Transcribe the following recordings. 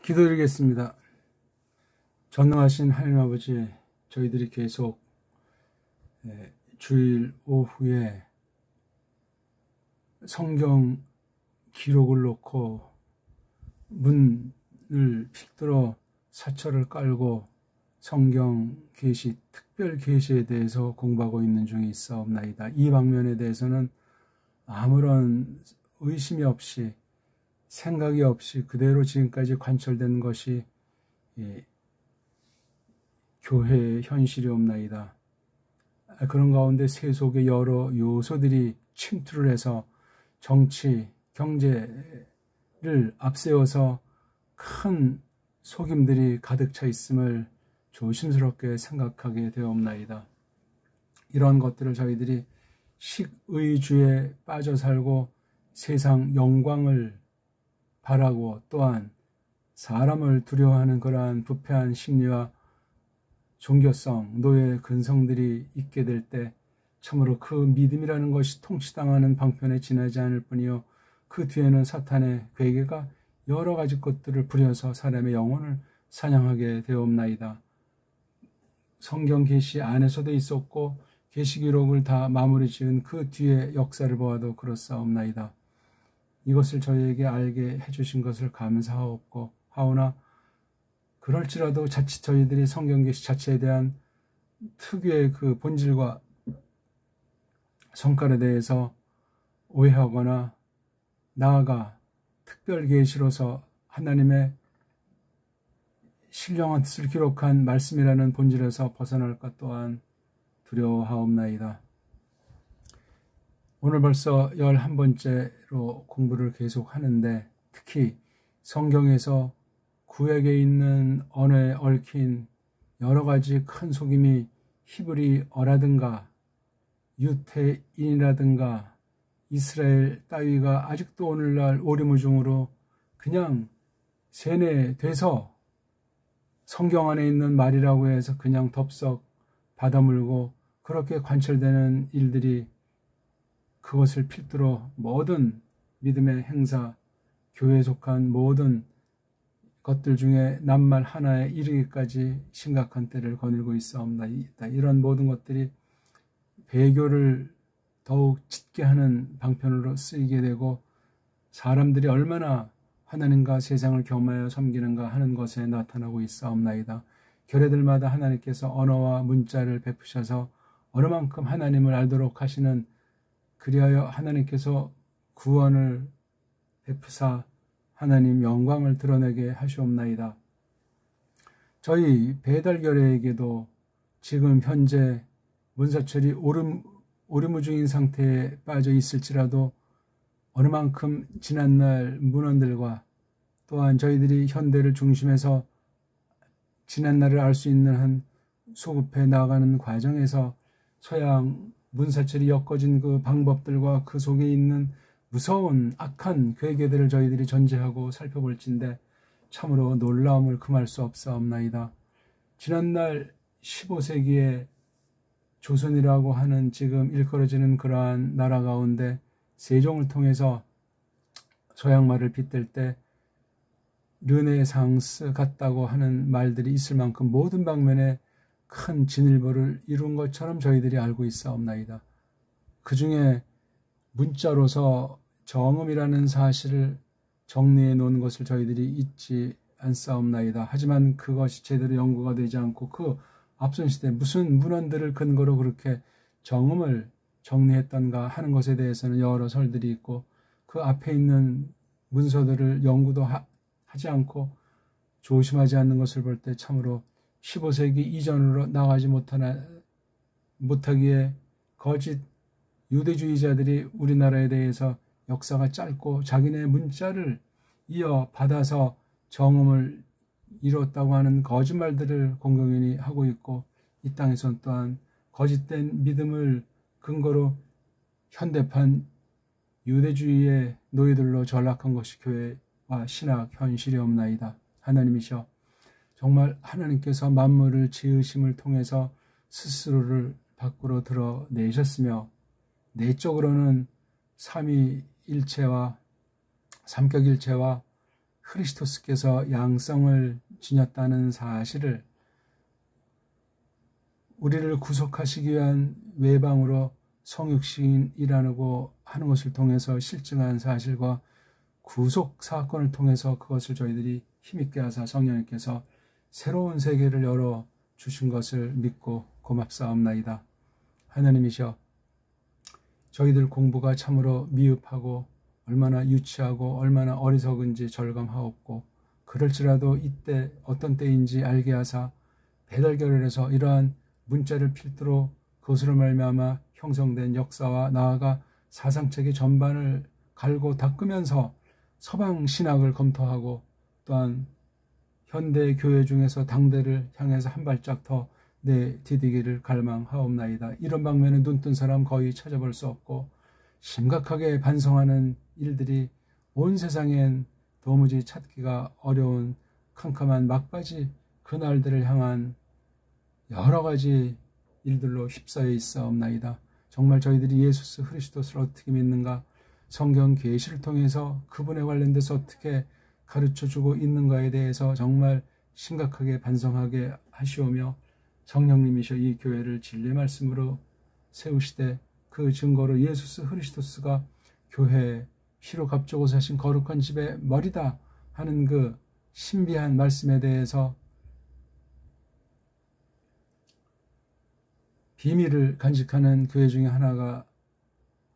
기도드리겠습니다. 전능하신 하나님 아버지, 저희들이 계속 주일 오후에 성경 기록을 놓고 문을 필두로 사철을 깔고 성경 계시, 특별 계시에 대해서 공부하고 있는 중에 있사옵나이다. 이 방면에 대해서는 아무런 의심이 없이 생각이 없이 그대로 지금까지 관철된 것이 교회의 현실이옵나이다. 그런 가운데 세속의 여러 요소들이 침투를 해서 정치, 경제를 앞세워서 큰 속임들이 가득 차 있음을 조심스럽게 생각하게 되옵나이다. 이러한 것들을 저희들이 식의주에 빠져 살고 세상 영광을 바라고 또한 사람을 두려워하는 그러한 부패한 심리와 종교성, 노예 근성들이 있게 될 때 참으로 그 믿음이라는 것이 통치당하는 방편에 지나지 않을 뿐이요 그 뒤에는 사탄의 괴계가 여러 가지 것들을 부려서 사람의 영혼을 사냥하게 되옵나이다. 성경 계시 안에서도 있었고 계시기록을 다 마무리 지은 그 뒤의 역사를 보아도 그렇사옵나이다. 이것을 저희에게 알게 해주신 것을 감사하옵고 하오나 그럴지라도 자칫 저희들이 성경 계시 자체에 대한 특유의 그 본질과 성깔에 대해서 오해하거나 나아가 특별 계시로서 하나님의 신령한 뜻을 기록한 말씀이라는 본질에서 벗어날까 또한 두려워하옵나이다. 오늘 벌써 11번째로 공부를 계속하는데 특히 성경에서 구약에 있는 언어에 얽힌 여러 가지 큰 속임이 히브리어라든가 유태인이라든가 이스라엘 따위가 아직도 오늘날 오리무중으로 그냥 세뇌돼서 성경 안에 있는 말이라고 해서 그냥 덥석 받아물고 그렇게 관철되는 일들이 그것을 필두로 모든 믿음의 행사, 교회에 속한 모든 것들 중에 낱말 하나에 이르기까지 심각한 때를 거닐고 있사옵나이다. 이런 모든 것들이 배교를 더욱 짙게 하는 방편으로 쓰이게 되고 사람들이 얼마나 하나님과 세상을 겸하여 섬기는가 하는 것에 나타나고 있사옵나이다. 교례들마다 하나님께서 언어와 문자를 베푸셔서 어느 만큼 하나님을 알도록 하시는 그리하여 하나님께서 구원을 베푸사 하나님 영광을 드러내게 하시옵나이다. 저희 배달교례에게도 지금 현재 문사철이 오리무중인 상태에 빠져 있을지라도 어느 만큼 지난날 문헌들과 또한 저희들이 현대를 중심해서 지난날을 알 수 있는 한 소급해 나가는 과정에서 서양 문사철이 엮어진 그 방법들과 그 속에 있는 무서운 악한 괴계들을 저희들이 전제하고 살펴볼진데 참으로 놀라움을 금할 수 없사옵나이다. 지난날 15세기에 조선이라고 하는 지금 일컬어지는 그러한 나라 가운데 세종을 통해서 서양말을 빗댈 때 르네상스 같다고 하는 말들이 있을 만큼 모든 방면에 큰 진일보를 이룬 것처럼 저희들이 알고 있사옵나이다. 그 중에 문자로서 정음이라는 사실을 정리해 놓은 것을 저희들이 잊지 않사옵나이다. 하지만 그것이 제대로 연구가 되지 않고 그 앞선 시대에 무슨 문헌들을 근거로 그렇게 정음을 정리했던가 하는 것에 대해서는 여러 설들이 있고 그 앞에 있는 문서들을 연구도 하지 않고 조심하지 않는 것을 볼 때 참으로 15세기 이전으로 나가지 못하기에 거짓 유대주의자들이 우리나라에 대해서 역사가 짧고 자기네 문자를 이어받아서 정음을 이뤘다고 하는 거짓말들을 공공연히 하고 있고 이 땅에선 또한 거짓된 믿음을 근거로 현대판 유대주의의 노예들로 전락한 것이 교회와 신학 현실이옵나이다. 하나님이셔 정말 하나님께서 만물을 지으심을 통해서 스스로를 밖으로 드러내셨으며 내적으로는 삼위일체와 삼격일체와 크리스토스께서 양성을 지녔다는 사실을 우리를 구속하시기 위한 외방으로 성육신이라고 하는 것을 통해서 실증한 사실과 구속 사건을 통해서 그것을 저희들이 힘있게 하사 성령님께서 새로운 세계를 열어 주신 것을 믿고 고맙사옵나이다. 하나님이셔, 저희들 공부가 참으로 미흡하고 얼마나 유치하고 얼마나 어리석은지 절감하옵고, 그럴지라도 이때 어떤 때인지 알게 하사 배달결혈에서 이러한 문자를 필두로 그것으로 말미암아 형성된 역사와 나아가 사상체계 전반을 갈고 닦으면서 서방 신학을 검토하고 또한 현대 교회 중에서 당대를 향해서 한 발짝 더 내디디기를 갈망하옵나이다. 이런 방면에 눈뜬 사람 거의 찾아볼 수 없고 심각하게 반성하는 일들이 온 세상엔 도무지 찾기가 어려운 캄캄한 막바지 그날들을 향한 여러 가지 일들로 휩싸여 있사옵나이다. 정말 저희들이 예수 그리스도를 어떻게 믿는가, 성경 계시를 통해서 그분에 관련돼서 어떻게 가르쳐주고 있는가에 대해서 정말 심각하게 반성하게 하시오며, 성령님이셔 이 교회를 진리의 말씀으로 세우시되 그 증거로 예수 그리스도가 교회에 피로 값주고 사신 거룩한 집의 머리다 하는 그 신비한 말씀에 대해서 비밀을 간직하는 교회 중에 하나가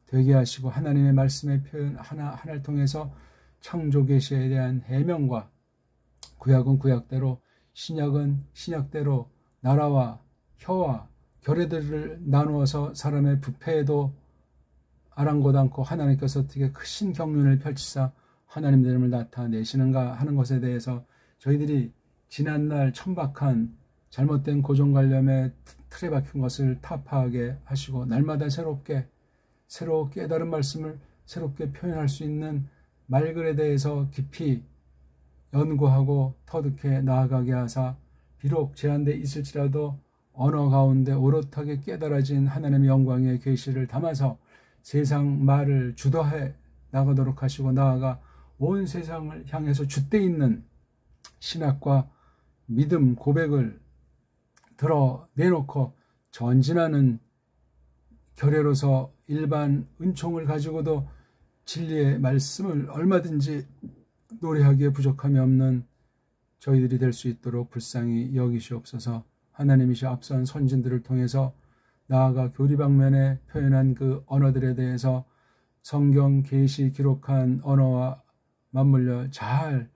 되게 하시고, 하나님의 말씀의 표현 하나를 통해서 창조 계시에 대한 해명과, 구약은 구약대로, 신약은 신약대로 나라와 혀와 결의들을 나누어서 사람의 부패에도 아랑곳 않고 하나님께서 어떻게 크신 경륜을 펼치사 하나님의 이름을 나타내시는가 하는 것에 대해서 저희들이 지난날 천박한 잘못된 고정관념에 틀에 박힌 것을 타파하게 하시고, 날마다 새롭게 깨달은 말씀을 새롭게 표현할 수 있는 말글에 대해서 깊이 연구하고 터득해 나아가게 하사, 비록 제한되어 있을지라도 언어 가운데 오롯하게 깨달아진 하나님의 영광의 계시를 담아서 세상 말을 주도해 나가도록 하시고, 나아가 온 세상을 향해서 줏대 있는 신학과 믿음 고백을 드러내놓고 전진하는 결례로서 일반 은총을 가지고도 진리의 말씀을 얼마든지 노래하기에 부족함이 없는 저희들이 될 수 있도록 불쌍히 여기시옵소서. 하나님이시 앞선 선진들을 통해서 나아가 교리방면에 표현한 그 언어들에 대해서 성경 계시 기록한 언어와 맞물려 잘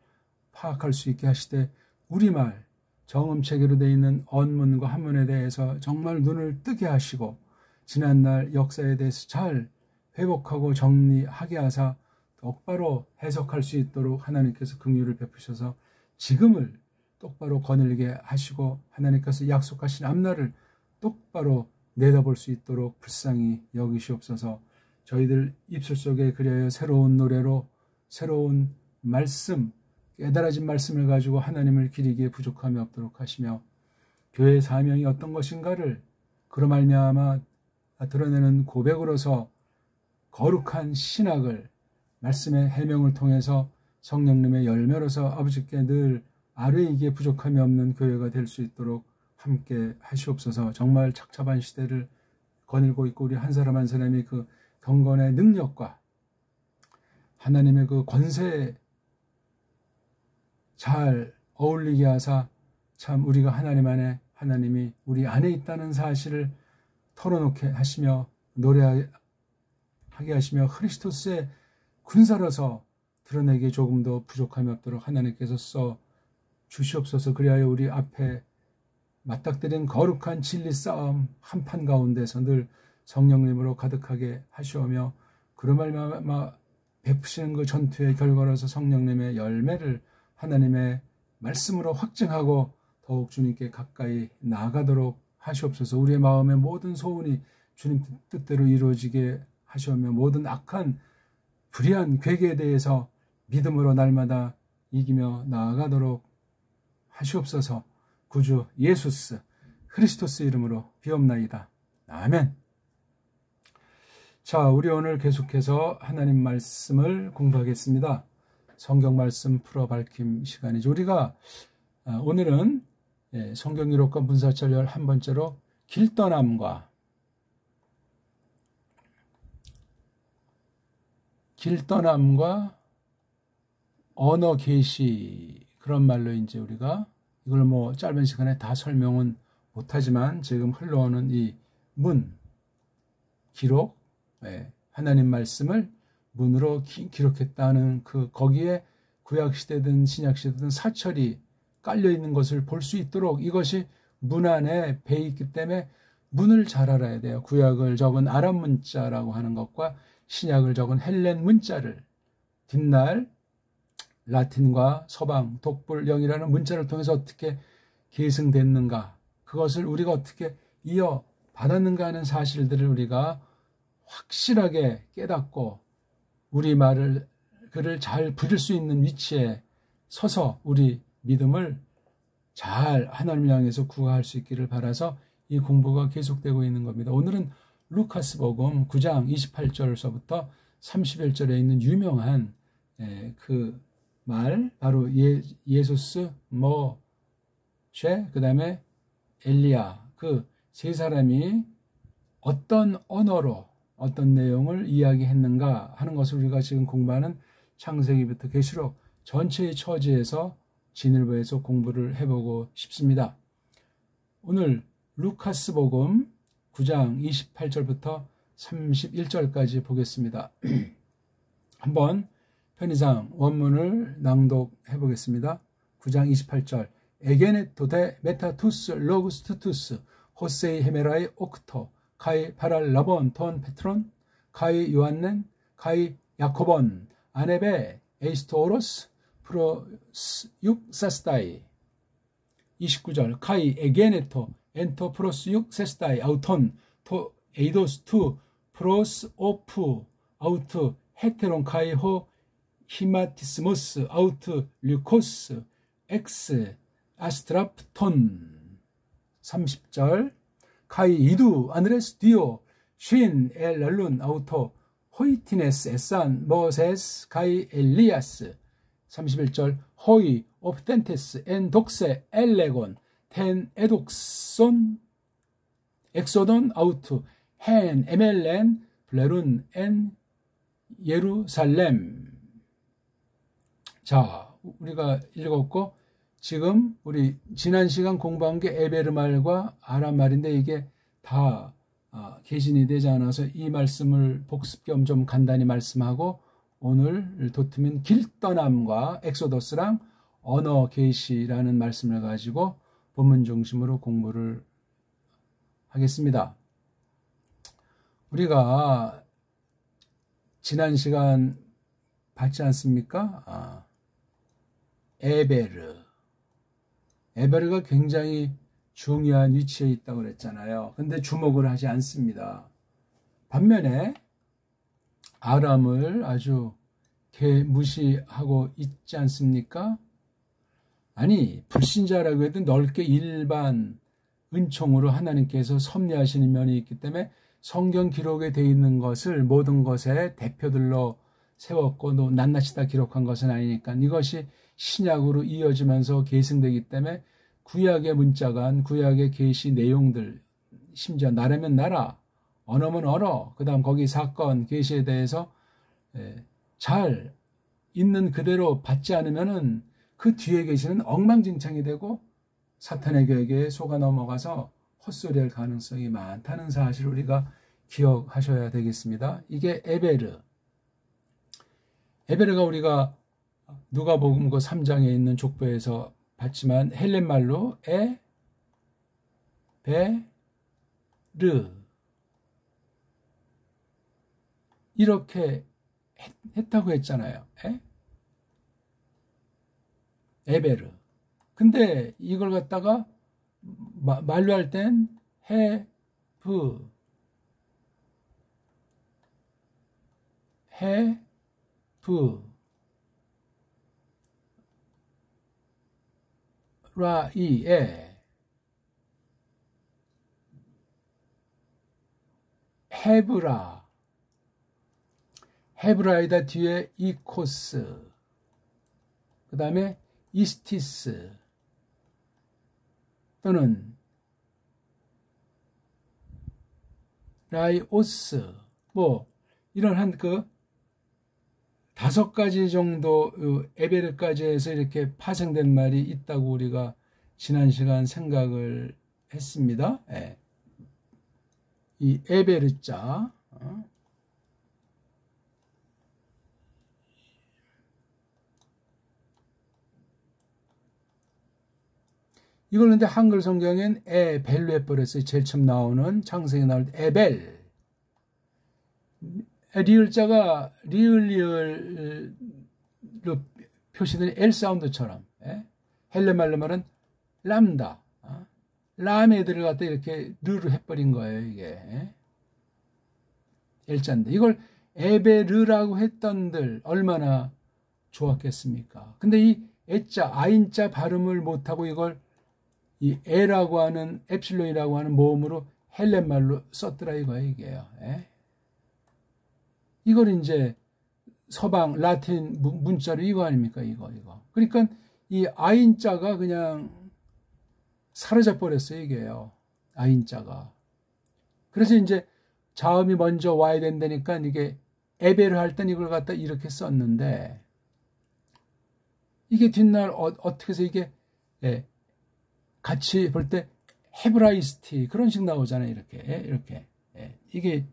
파악할 수 있게 하시되, 우리말 정음체계로 되어 있는 언문과 한문에 대해서 정말 눈을 뜨게 하시고, 지난날 역사에 대해서 잘 회복하고 정리하게 하사 똑바로 해석할 수 있도록 하나님께서 긍휼을 베푸셔서 지금을 똑바로 거닐게 하시고, 하나님께서 약속하신 앞날을 똑바로 내다볼 수 있도록 불쌍히 여기시옵소서. 저희들 입술 속에 그리하여 새로운 노래로 새로운 말씀, 깨달아진 말씀을 가지고 하나님을 기리기에 부족함이 없도록 하시며, 교회의 사명이 어떤 것인가를 그로 말미암아 드러내는 고백으로서 거룩한 신학을 말씀의 해명을 통해서 성령님의 열매로서 아버지께 늘 아뢰이기에 부족함이 없는 교회가 될 수 있도록 함께 하시옵소서. 정말 착잡한 시대를 거닐고 있고, 우리 한 사람 한 사람이 그 경건의 능력과 하나님의 그 권세에 잘 어울리게 하사 참 우리가 하나님 안에, 하나님이 우리 안에 있다는 사실을 털어놓게 하시며 노래하게 하시며 크리스토스의 군사로서 드러내기에 조금도 부족함이 없도록 하나님께서 써 주시옵소서. 그리하여 우리 앞에 맞닥뜨린 거룩한 진리 싸움 한판 가운데서 늘 성령님으로 가득하게 하시오며, 그런 말미암아 베푸시는 그 전투의 결과로서 성령님의 열매를 하나님의 말씀으로 확증하고 더욱 주님께 가까이 나아가도록 하시옵소서. 우리의 마음의 모든 소원이 주님 뜻대로 이루어지게 하시오며, 모든 악한 불의한 괴계에 대해서 믿음으로 날마다 이기며 나아가도록 하시옵소서. 구주 예수스 크리스토스 이름으로 비옵나이다. 아멘. 자, 우리 오늘 계속해서 하나님 말씀을 공부하겠습니다. 성경 말씀 풀어 밝힘 시간이죠. 우리가 오늘은 성경 기록과 문사철 한 번째로 길떠남과 언어 계시, 그런 말로 이제 우리가 이걸 뭐 짧은 시간에 다 설명은 못하지만 지금 흘러오는 이 기록, 하나님 말씀을 문으로 기록했다는 거기에 구약시대든 신약시대든 사철이 깔려있는 것을 볼 수 있도록 이것이 문 안에 배있기 때문에 문을 잘 알아야 돼요. 구약을 적은 아람 문자라고 하는 것과 신약을 적은 헬렌 문자를 뒷날 라틴과 서방 독불영이라는 문자를 통해서 어떻게 계승됐는가, 그것을 우리가 어떻게 이어받았는가 하는 사실들을 우리가 확실하게 깨닫고 우리 글을 잘 부릴 수 있는 위치에 서서 우리 믿음을 잘 하나님을 향해서 구가할 수 있기를 바라서 이 공부가 계속되고 있는 겁니다. 오늘은 루카스복음 9장 28절서부터 31절에 있는 유명한 그 말, 바로 예수스, 모셰, 그 다음에 엘리야, 그 세 사람이 어떤 언어로 어떤 내용을 이야기했는가 하는 것을 우리가 지금 공부하는 창세기부터 계시록 전체의 처지에서 진일보에서 공부를 해보고 싶습니다. 오늘 루카스복음 9장 28절부터 31절까지 보겠습니다. 한번 편의상 원문을 낭독해 보겠습니다. 9장 28절. 에게네토데 메타투스 로그스 투투스 호세이 헤메라이 옥토 카이 파랄 라본 톤 페트론 카이 요한넨 카이 야코본 아네베 에이스토오로스 프로스 육사스타이. 29절. 카이 에게네토 엔토 프로스 육세스타이 아우톤 토 에이도스 투 프로스 오프 아우트 헤테론 카이 호 히마티스모스 아우트 류코스 엑스 아스트라프톤. 30절. 카이 이두 아드레스 디오 쉰 엘 랄룬 아우토 호이티네스 에산 모세스 카이 엘리아스. 31절. 호이 옵텐테스 엔 독세 엘레곤 텐 에독손 엑소돈 아우투 헨 에멜렌 블레룬 엔 예루살렘. 자, 우리가 읽었고 지금 우리 지난 시간 공부한 게 에베르 말과 아람 말인데 이게 다 개신이 되지 않아서 이 말씀을 복습 겸 좀 간단히 말씀하고 오늘 도트민 길떠남과 엑소더스랑 언어 계시라는 말씀을 가지고 본문 중심으로 공부를 하겠습니다. 우리가 지난 시간 봤지 않습니까? 에베르가 굉장히 중요한 위치에 있다고 그랬잖아요. 근데 주목을 하지 않습니다. 반면에 아람을 아주 무시하고 있지 않습니까? 아니, 불신자라고 해도 넓게 일반 은총으로 하나님께서 섭리하시는 면이 있기 때문에 성경 기록에 되어 있는 것을 모든 것의 대표들로 세웠고 또 낱낱이 다 기록한 것은 아니니까 이것이 신약으로 이어지면서 계승되기 때문에 구약의 문자간, 구약의 계시 내용들, 심지어 나라면 나라, 언어면 언어, 그 다음 거기 사건, 계시에 대해서 잘 있는 그대로 받지 않으면은 그 뒤에 계시는 엉망진창이 되고 사탄의 계획에 속아 넘어가서 헛소리할 가능성이 많다는 사실을 우리가 기억하셔야 되겠습니다. 이게 에베르가 우리가 누가복음 그 3장에 있는 족보에서 봤지만 헬렌 말로 에베르 이렇게 했다고 했잖아요. 에베르. 근데 이걸 갖다가 말로 할 땐 라이에 헤브라이다 뒤에 이코스 그 다음에 이스티스 또는 라이오스 뭐 이런 한 그 5가지 정도 에베르까지 해서 이렇게 파생된 말이 있다고 우리가 지난 시간 생각을 했습니다. 예. 이 에베르자 이걸 근데 한글 성경엔 에벨로 해버렸어요. 제일 처음 나오는 창세기 나올 때 에벨. 리을자가 리을로 표시된 L 사운드처럼 헬레말로 말은 람다 람에 들어갔다 이렇게 르로 해버린 거예요. 이게 L자인데 이걸 에베르라고 했던들 얼마나 좋았겠습니까? 근데 이 에자 아인자 발음을 못하고 이걸 이 에라고 하는 엡실론이라고 하는 모음으로 헬렌말로 썼더라 이거예요. 이게요. 이걸 이제 서방 라틴 문자로 이거 아닙니까? 이거. 그러니까 이 아인자가 그냥 사라져 버렸어요. 이게요. 아인자가. 그래서 이제 자음이 먼저 와야 된다니까 이게 에베르 할 땐 이걸 갖다 이렇게 썼는데 이게 뒷날 어떻게 해서 이게 같이 볼 때 헤브라이스티 그런 식 나오잖아요. 이렇게 이게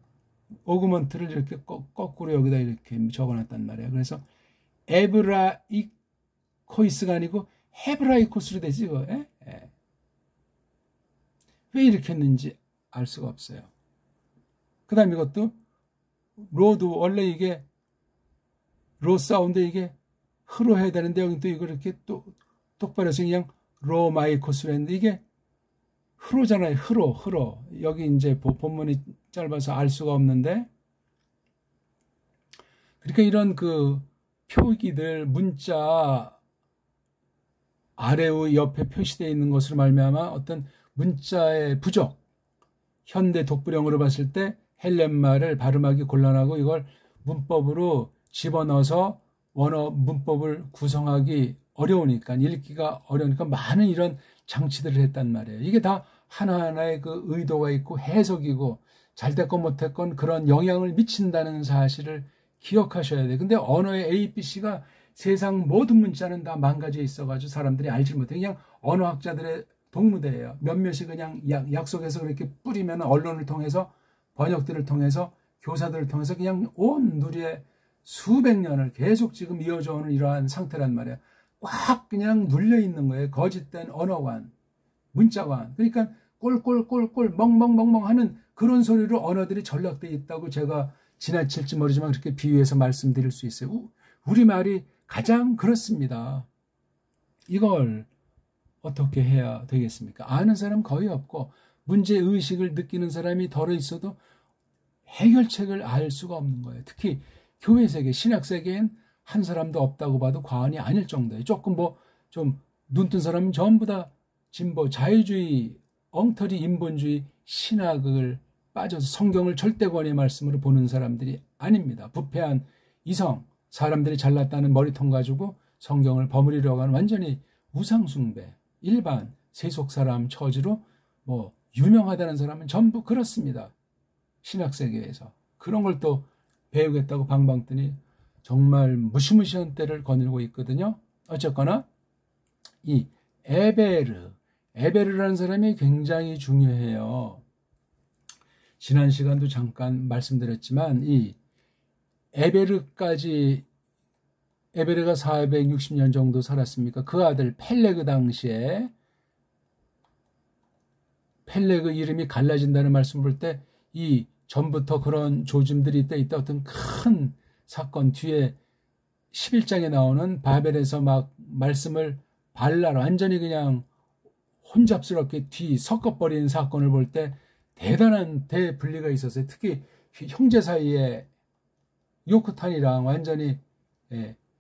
오그먼트를 이렇게 거꾸로 여기다 이렇게 적어놨단 말이에요. 그래서 에브라이코이스가 아니고 헤브라이코스로 되지 이거. 왜 이렇게 했는지 알 수가 없어요. 그 다음 이것도 로드 원래 이게 로 사운드 이게 흐로 해야 되는데 여기 또 이걸 이렇게 또 똑바로 해서 그냥 로마이코스로 했는데 이게 흐로잖아요. 흐로. 여기 이제 본문이 짧아서 알 수가 없는데 그러니까 이런 그 표기들 문자 아래의 옆에 표시되어 있는 것으로 말미암아 어떤 문자의 부족 현대 독불형으로 봤을 때 헬렌말을 발음하기 곤란하고 이걸 문법으로 집어넣어서 원어 문법을 구성하기 어려우니까 읽기가 어려우니까 많은 이런 장치들을 했단 말이에요. 이게 다 하나하나의 그 의도가 있고 해석이고 잘됐건 못됐건 그런 영향을 미친다는 사실을 기억하셔야 돼요. 근데 언어의 A, B, C가 세상 모든 문자는 다 망가져 있어가지고 사람들이 알지 못해. 그냥 언어학자들의 동무대예요. 몇몇이 그냥 약속해서 그렇게 뿌리면 언론을 통해서 번역들을 통해서 교사들을 통해서 그냥 온 누리의 수백 년을 계속 지금 이어져 오는 이러한 상태란 말이에요. 꽉 그냥 눌려 있는 거예요. 거짓된 언어관, 문자관. 그러니까 꼴꼴꼴꼴 멍멍멍멍 하는 그런 소리로 언어들이 전락되어 있다고 제가 지나칠지 모르지만 그렇게 비유해서 말씀드릴 수 있어요. 우리말이 가장 그렇습니다. 이걸 어떻게 해야 되겠습니까? 아는 사람 거의 없고 문제의식을 느끼는 사람이 덜어 있어도 해결책을 알 수가 없는 거예요. 특히 교회 세계, 신학 세계엔 한 사람도 없다고 봐도 과언이 아닐 정도예요. 조금 뭐 좀 눈뜬 사람은 전부 다 진보, 자유주의, 엉터리 인본주의 신학을 빠져서 성경을 절대권의 말씀으로 보는 사람들이 아닙니다. 부패한 이성, 사람들이 잘났다는 머리통 가지고 성경을 버무리려고 하는 완전히 우상숭배, 일반 세속 사람 처지로 뭐 유명하다는 사람은 전부 그렇습니다. 신학세계에서. 그런 걸 또 배우겠다고 방방 뜨니 정말 무시무시한 때를 거닐고 있거든요. 어쨌거나 이 에베르라는 사람이 굉장히 중요해요. 지난 시간도 잠깐 말씀드렸지만 이 에베르가 460년 정도 살았습니까? 그 아들 펠레그 당시에 펠레그 이름이 갈라진다는 말씀 볼 때 이 전부터 그런 조짐들이 있다 어떤 큰 사건 뒤에 11장에 나오는 바벨에서 막 말씀을 발라로 완전히 그냥 혼잡스럽게 섞어버리는 사건을 볼 때 대단한 대분리가 있었어요. 특히 형제 사이에 요크탄이랑 완전히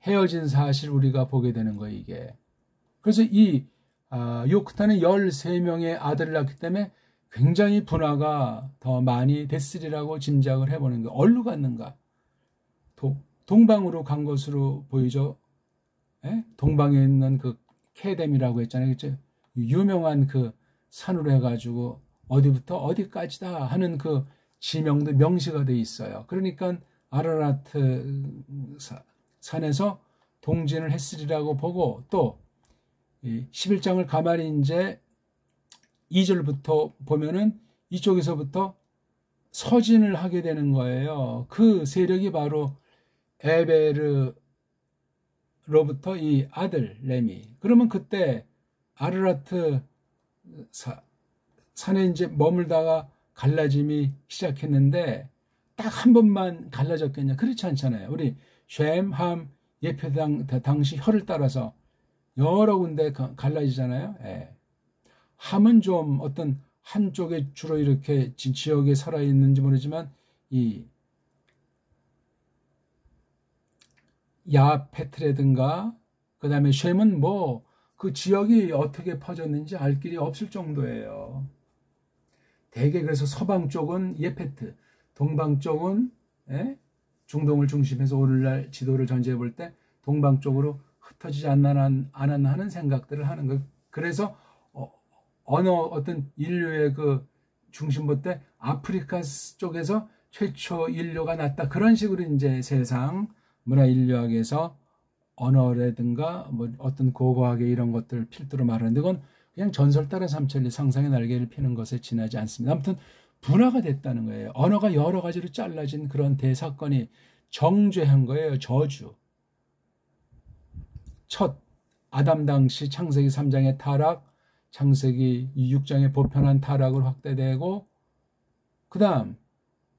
헤어진 사실 우리가 보게 되는 거예요. 이게. 그래서 이 요크탄은 13명의 아들을 낳기 때문에 굉장히 분화가 더 많이 됐으리라고 짐작을 해보는 거예요. 어디로 갔는가? 동방으로 간 것으로 보이죠. 동방에 있는 그 케뎀이라고 했잖아요. 그죠? 유명한 그 산으로 해가지고 어디부터 어디까지다 하는 그 지명도 명시가 돼 있어요. 그러니까 아라라트 산에서 동진을 했으리라고 보고, 또 11장을 가만히 이제 2절부터 보면은 이쪽에서부터 서진을 하게 되는 거예요. 그 세력이 바로 에베르로부터 이 아들 레미. 그러면 그때 아르라트 산에 이제 머물다가 갈라짐이 시작했는데 딱 한 번만 갈라졌겠냐? 그렇지 않잖아요. 우리 셈, 함, 예페 당시 혀를 따라서 여러 군데 갈라지잖아요. 예. 함은 좀 어떤 한쪽에 주로 이렇게 지역에 살아있는지 모르지만 이 야페트라든가 그 다음에 셈은 뭐 그 지역이 어떻게 퍼졌는지 알 길이 없을 정도예요. 대개 그래서 서방 쪽은 예페트, 동방 쪽은 중동을 중심해서 오늘날 지도를 전제해 볼 때 동방 쪽으로 흩어지지 않나 하는 생각들을 하는 거예요. 그래서 어느 어떤 인류의 그 중심부 때 아프리카 쪽에서 최초 인류가 났다. 그런 식으로 이제 세상 문화 인류학에서 언어라든가 뭐 어떤 고고학의 이런 것들을 필두로 말하는데, 그건 그냥 전설 따라 삼천리 상상의 날개를 피는 것에 지나지 않습니다. 아무튼 분화가 됐다는 거예요. 언어가 여러 가지로 잘라진 그런 대사건이 정죄한 거예요. 저주. 첫 아담 당시 창세기 3장의 타락, 창세기 6장의 보편한 타락을 확대되고, 그 다음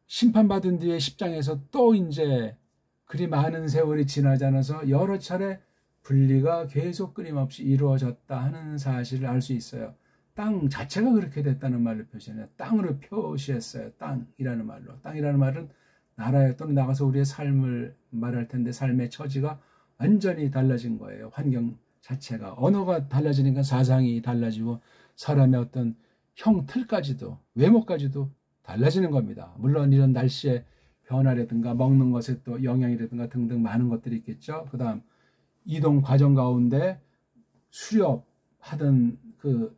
심판받은 뒤에 10장에서 또 이제 그리 많은 세월이 지나지 않아서 여러 차례 분리가 계속 끊임없이 이루어졌다 하는 사실을 알 수 있어요. 땅 자체가 그렇게 됐다는 말로 표시해요. 땅으로 표시했어요. 땅이라는 말로. 땅이라는 말은 나라에 또는 나가서 우리의 삶을 말할 텐데, 삶의 처지가 완전히 달라진 거예요. 환경 자체가. 언어가 달라지니까 사상이 달라지고 사람의 어떤 형틀까지도, 외모까지도 달라지는 겁니다. 물론 이런 날씨의 변화라든가 먹는 것에 또 영향이라든가 등등 많은 것들이 있겠죠. 그 다음 이동 과정 가운데 수렵하던 그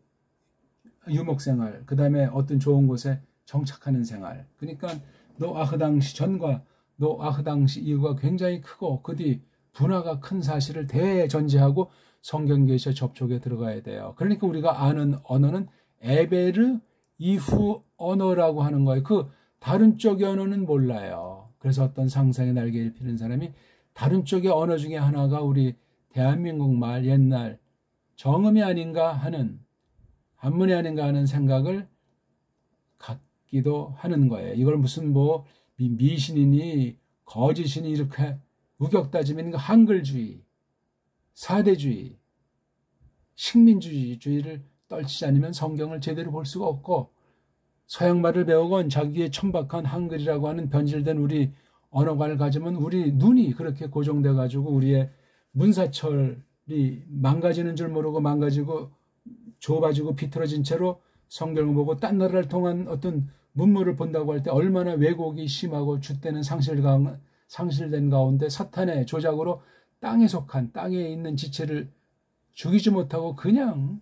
유목생활, 그 다음에 어떤 좋은 곳에 정착하는 생활. 그러니까 노아흐 당시 전과 노아흐 당시 이후가 굉장히 크고, 그 뒤 분화가 큰 사실을 대전제하고 성경 계시에 접촉에 들어가야 돼요. 그러니까 우리가 아는 언어는 에베르 이후 언어라고 하는 거예요. 그 다른 쪽의 언어는 몰라요. 그래서 어떤 상상의 날개를 피는 사람이 다른 쪽의 언어 중에 하나가 우리 대한민국 말 옛날 정음이 아닌가 하는, 한문이 아닌가 하는 생각을 갖기도 하는 거예요. 이걸 무슨 뭐 미신이니 거짓이니 이렇게 우격다짐인 한글주의, 사대주의, 식민주의를 떨치지 않으면 성경을 제대로 볼 수가 없고, 서양말을 배우건 자기의 천박한 한글이라고 하는 변질된 우리 언어관을 가지면 우리 눈이 그렇게 고정돼 가지고 우리의 문사철이 망가지는 줄 모르고 망가지고 좁아지고 비틀어진 채로 성경을 보고 딴 나라를 통한 어떤 문물을 본다고 할 때 얼마나 왜곡이 심하고 줏대는 상실된 가운데 사탄의 조작으로 땅에 속한, 땅에 있는 지체를 죽이지 못하고 그냥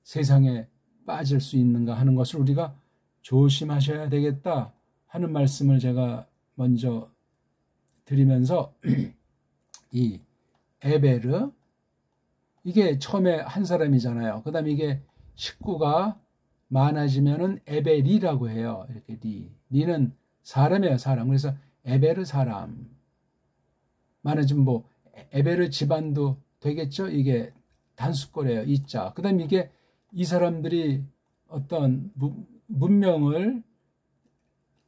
세상에 빠질 수 있는가 하는 것을 우리가 조심하셔야 되겠다 하는 말씀을 제가 먼저 드리면서, 이 에베르, 이게 처음에 한 사람이잖아요. 그 다음에 이게 식구가 많아지면은 에베리라고 해요. 이렇게 리는 사람이에요, 사람. 그래서 에베르 사람. 많아지면 뭐 에베르 집안도 되겠죠. 이게 단수거래예요, 이자. 그 다음에 이게 이 사람들이 어떤 문명을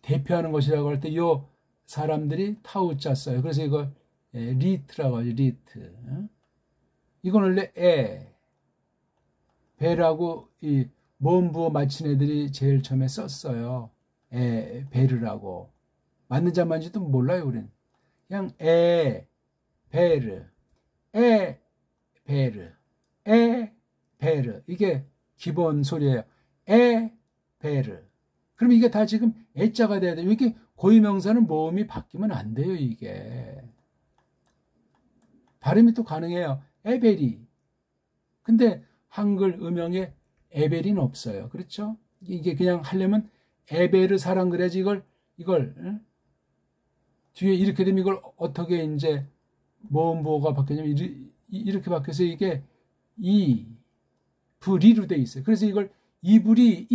대표하는 것이라고 할 때 이 사람들이 타우자 써요. 그래서 이걸 리트라고 하죠. 리트. 이건 원래 베라고 이 모음 부호 맞힌 애들이 제일 처음에 썼어요. 베르라고. 맞는지 안 맞는지도 몰라요, 우린. 그냥 베르, 베르, 베르. 이게 기본 소리예요. 베르. 그럼 이게 다 지금 애자가 돼야 돼요. 이렇게 고유명사는 모음이 바뀌면 안 돼요, 이게. 발음이 또 가능해요. 에벨이. 근데 한글 음영에 에벨이는 없어요. 그렇죠? 이게 그냥 하려면 에베르 사람 그래야지 이걸 뒤에 이렇게 되면 이걸 어떻게 이제 뭐가 바뀌냐면 이렇게 바뀌어서 이게 이브리로 돼 있어요. 그래서 이걸 이브리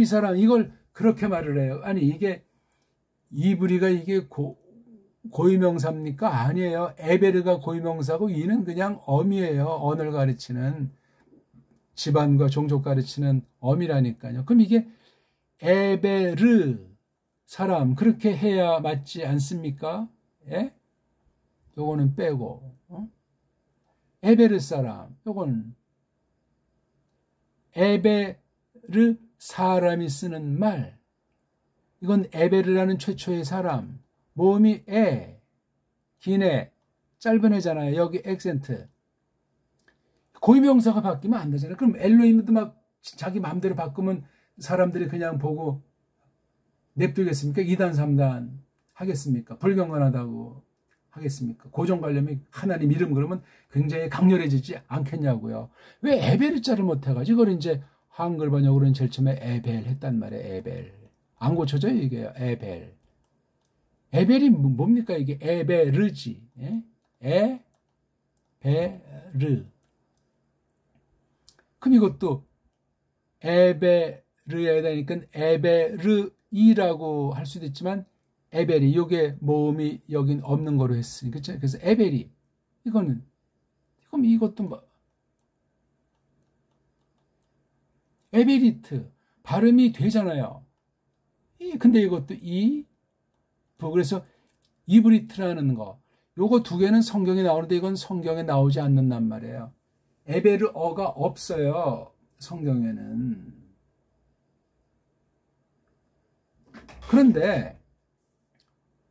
사람 이걸 그렇게 말을 해요. 아니 이게 이브리가 이게 고유명사입니까? 아니에요. 에베르가 고유명사고 이는 그냥 어미예요. 언어를 가르치는 집안과 종족 가르치는 어미라니까요. 그럼 이게 에베르 사람 그렇게 해야 맞지 않습니까? 예? 요거는 빼고 에베르 사람 요건 에베르 사람이 쓰는 말 이건 에베르라는 최초의 사람 모음이 긴 애, 짧은 애잖아요. 여기 액센트 고유명사가 바뀌면 안 되잖아요. 그럼 엘로힘도 막 자기 마음대로 바꾸면 사람들이 그냥 보고 냅두겠습니까? 2단 3단 하겠습니까? 불경건하다고 하겠습니까? 고정관념이 하나님 이름 그러면 굉장히 강렬해지지 않겠냐고요. 왜 에벨자를 못해가지고 이걸 이제 한글 번역으로는 제일 처음에 에벨 했단 말이에요. 에벨 안 고쳐져요 이게 에벨. 에벨이 뭡니까 이게 에베르지. 예? 에베르. 그럼 이것도 에베르에 되니까 에베르이라고 할 수도 있지만 에벨이 요게 모음이 여긴 없는 거로 했으니 그렇죠? 그래서 에벨이 그럼 이것도 뭐 에베리트 발음이 되잖아요. 근데 이것도 그래서 이브리트라는 거 요거 두 개는 성경에 나오는데 이건 성경에 나오지 않는단 말이에요. 에베르어가 없어요. 성경에는. 그런데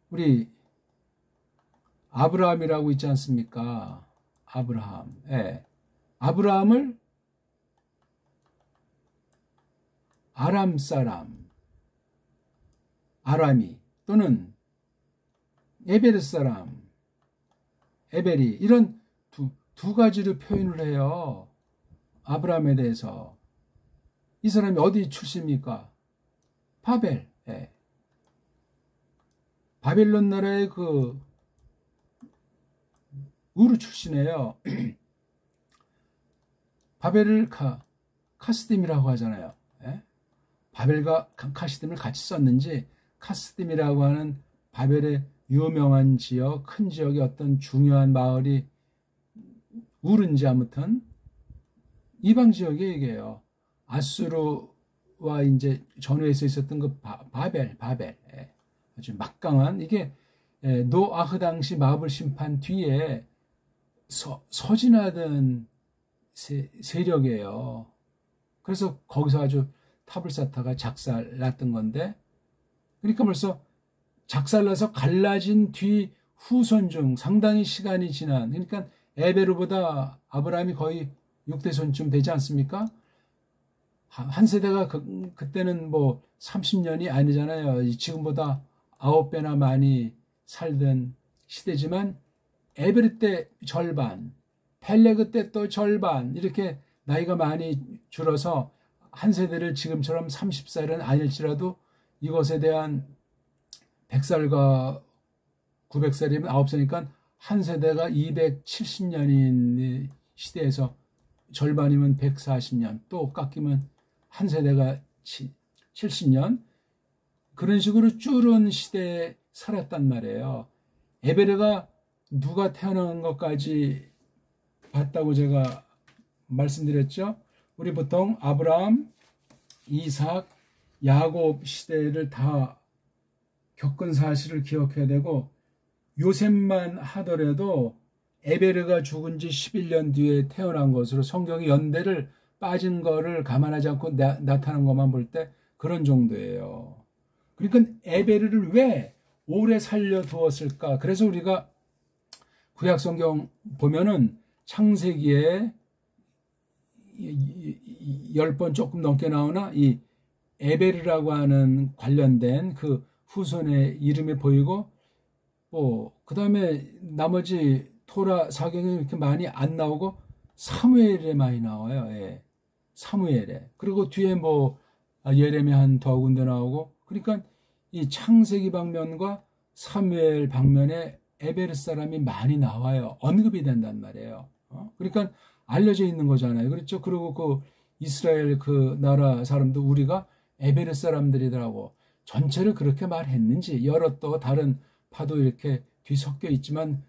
우리 아브라함이라고 있지 않습니까? 아브라함. 예. 아브라함을 아람 사람, 아람이 또는 에베르 사람, 에벨이 이런 두 가지로 표현을 해요. 아브라함에 대해서. 이 사람이 어디 출신입니까? 바벨. 예. 바벨론 나라의 우르 출신이에요. 바벨을 카스딤이라고 하잖아요. 예? 바벨과 카스딤을 같이 썼는지 카스딤이라고 하는 바벨의 유명한 지역, 큰 지역의 어떤 중요한 마을이 우르인지 아무튼 이방 지역의 얘기예요. 아수르와 이제 전후에서 있었던 그 바벨. 예. 아주 막강한 이게 노아흐 당시 마블 심판 뒤에 서진하던 세력이에요. 그래서 거기서 아주 탑을 쌓다가 작살났던 건데 그러니까 벌써 작살나서 갈라진 뒤 후손 중 상당히 시간이 지난 그러니까 에베르보다 아브라함이 거의 6대손쯤 되지 않습니까? 한 세대가 그때는 뭐 30년이 아니잖아요. 지금보다 9배나 많이 살던 시대지만 에베르 때 절반, 펠레그 때 또 절반 이렇게 나이가 많이 줄어서 한 세대를 지금처럼 30살은 아닐지라도 이것에 대한 100살과 900살이면 9세니까 한 세대가 270년인 시대에서 절반이면 140년 또 깎이면 한 세대가 70년 그런 식으로 줄은 시대에 살았단 말이에요. 에베르가 누가 태어난 것까지 봤다고 제가 말씀드렸죠. 우리 보통 아브라함, 이삭, 야곱 시대를 다 겪은 사실을 기억해야 되고 요셉만 하더라도 에베르가 죽은 지 11년 뒤에 태어난 것으로 성경의 연대를 빠진 거를 감안하지 않고 나타난 것만 볼 때 그런 정도예요. 그러니까 에베르를 왜 오래 살려두었을까? 그래서 우리가 구약 성경 보면은 창세기에 10번 조금 넘게 나오나 이 에베르라고 하는 관련된 그 후손의 이름이 보이고 그 다음에 나머지 토라 사경에 이렇게 많이 안 나오고 사무엘에 많이 나와요. 예. 사무엘에. 그리고 뒤에 뭐 예레미야 한 두 군데 나오고, 그러니까 이 창세기 방면과 사무엘 방면에 에베르 사람이 많이 나와요. 언급이 된단 말이에요. 그러니까 알려져 있는 거잖아요. 그렇죠? 그리고 그 이스라엘 그 나라 사람도 우리가 에베르 사람들이더라고. 전체를 그렇게 말했는지, 여러 또 다른 파도 이렇게 뒤섞여 있지만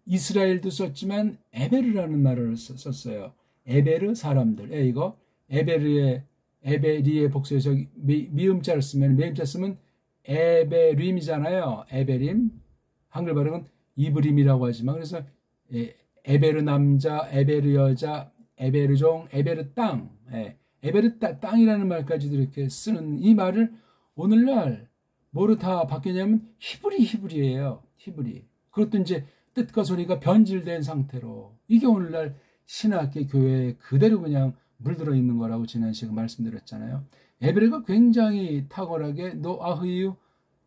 이스라엘도 썼지만 에베르라는 말을 썼어요. 에베르 사람들. 이거 에베리의 복수에서 미음자를 쓰면, 미음자 쓰면 에베림이잖아요. 에베림. 한글 발음은 이브림이라고 하지만, 그래서 에베르 남자, 에베르 여자, 에베르 종, 에베르 땅. 에베르 땅이라는 말까지도 이렇게 쓰는 이 말을 오늘날 뭐로 다 바뀌냐면 히브리예요. 히브리. 그것도 이제 뜻과 소리가 변질된 상태로, 이게 오늘날 신학계 교회에 그대로 그냥 물들어 있는 거라고 지난 시간에 말씀드렸잖아요. 에베르가 굉장히 탁월하게 노아흐이유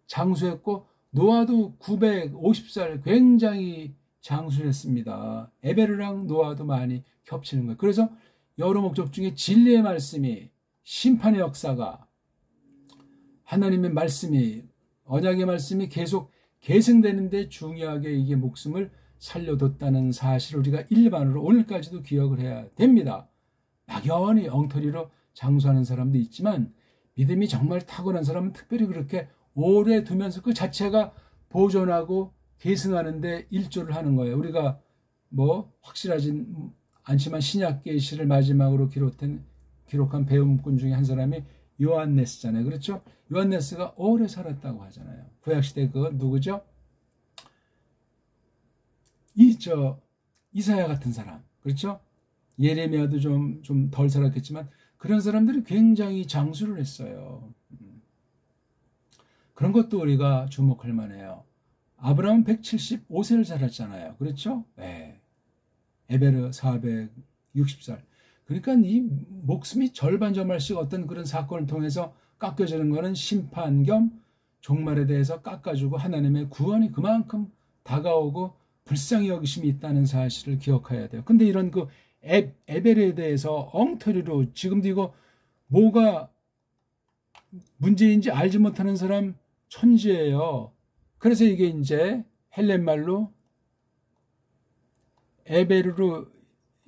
장수했고, 노아도 950살 굉장히 장수했습니다. 에베르랑 노아도 많이 겹치는 거예요. 그래서 여러 목적 중에 진리의 말씀이, 심판의 역사가, 하나님의 말씀이, 언약의 말씀이 계속 계승되는데 중요하게 이게 목숨을 살려뒀다는 사실을 우리가 일반으로 오늘까지도 기억을 해야 됩니다. 막연히 엉터리로 장수하는 사람도 있지만 믿음이 정말 탁월한 사람은 특별히 그렇게 오래 두면서 그 자체가 보존하고 계승하는데 일조를 하는 거예요. 우리가 뭐 확실하진 않지만 신약 계시를 마지막으로 기록한 배움꾼 중에 한 사람이 요한네스잖아요. 그렇죠? 요한네스가 오래 살았다고 하잖아요. 구약시대 그 누구죠? 이사야 같은 사람. 그렇죠? 예레미야도 좀 덜 살았겠지만 그런 사람들이 굉장히 장수를 했어요. 그런 것도 우리가 주목할 만해요. 아브라함은 175세를 살았잖아요. 그렇죠? 네. 에베르 460살. 그러니까 이 목숨이 절반씩 어떤 그런 사건을 통해서 깎여지는 것은 심판 겸 종말에 대해서 깎아주고 하나님의 구원이 그만큼 다가오고 불쌍히 여기심이 있다는 사실을 기억해야 돼요. 근데 이런 그 에베르에 대해서 엉터리로 지금도 이거 뭐가 문제인지 알지 못하는 사람 천지예요. 그래서 이게 이제 헬렌 말로 에베르로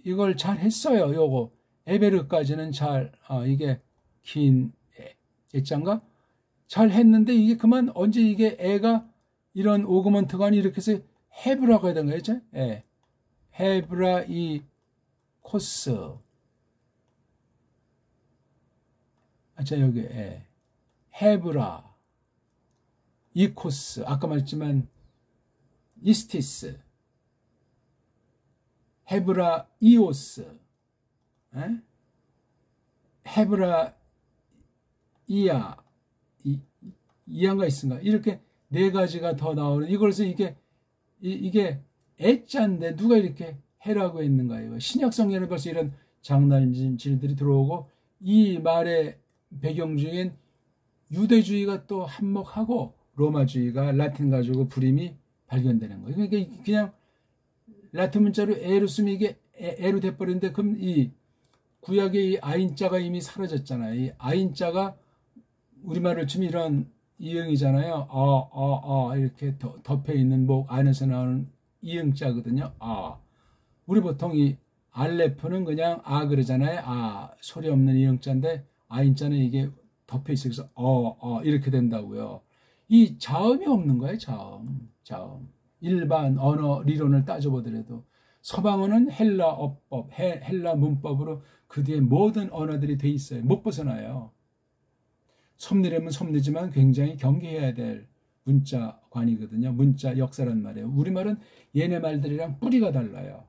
이걸 잘 했어요. 요거 에베르까지는 잘 이게 긴 애자인가 잘 했는데 이게 그만 언제 이게 애가 이런 오그먼트가 이렇게 해서 헤브라고 해야 되는 거죠? 예. 헤브라 이 코스. 자 여기 헤브라 이코스. 아까 말했지만 이스티스. 헤브라 이오스. 헤브라 이야. 이한가 있은가? 이렇게 네 가지가 더 나오는 이걸서 이게 애자인데 누가 이렇게 해라고 했는가요? 신약 성경에 벌써 이런 장난질들이 들어오고 이 말의 배경 중엔 유대주의가 또 한몫하고 로마주의가 라틴 가지고 불임이 발견되는 거예요. 그러니까 그냥 라틴 문자로 에로 쓰면 이게 에로 돼버리는데 그럼 이 구약의 이 아인자가 이미 사라졌잖아요. 이 아인자가 우리말로 치면 이런 이응이잖아요. 이렇게 덮여 있는 목 안에서 나오는 이응자거든요. 우리 보통 이 알레프는 그냥 그러잖아요. 소리 없는 이응자인데 아인자는 이게 덮여 있어서 이렇게 된다고요. 이 자음이 없는 거예요. 자음. 일반 언어 리론을 따져보더라도 서방어는 헬라 어법, 헬라 문법으로 그 뒤에 모든 언어들이 돼 있어요. 못 벗어나요. 섭리라면 섭리지만 굉장히 경계해야 될 문자관이거든요. 문자 역사란 말이에요. 우리말은 얘네 말들이랑 뿌리가 달라요.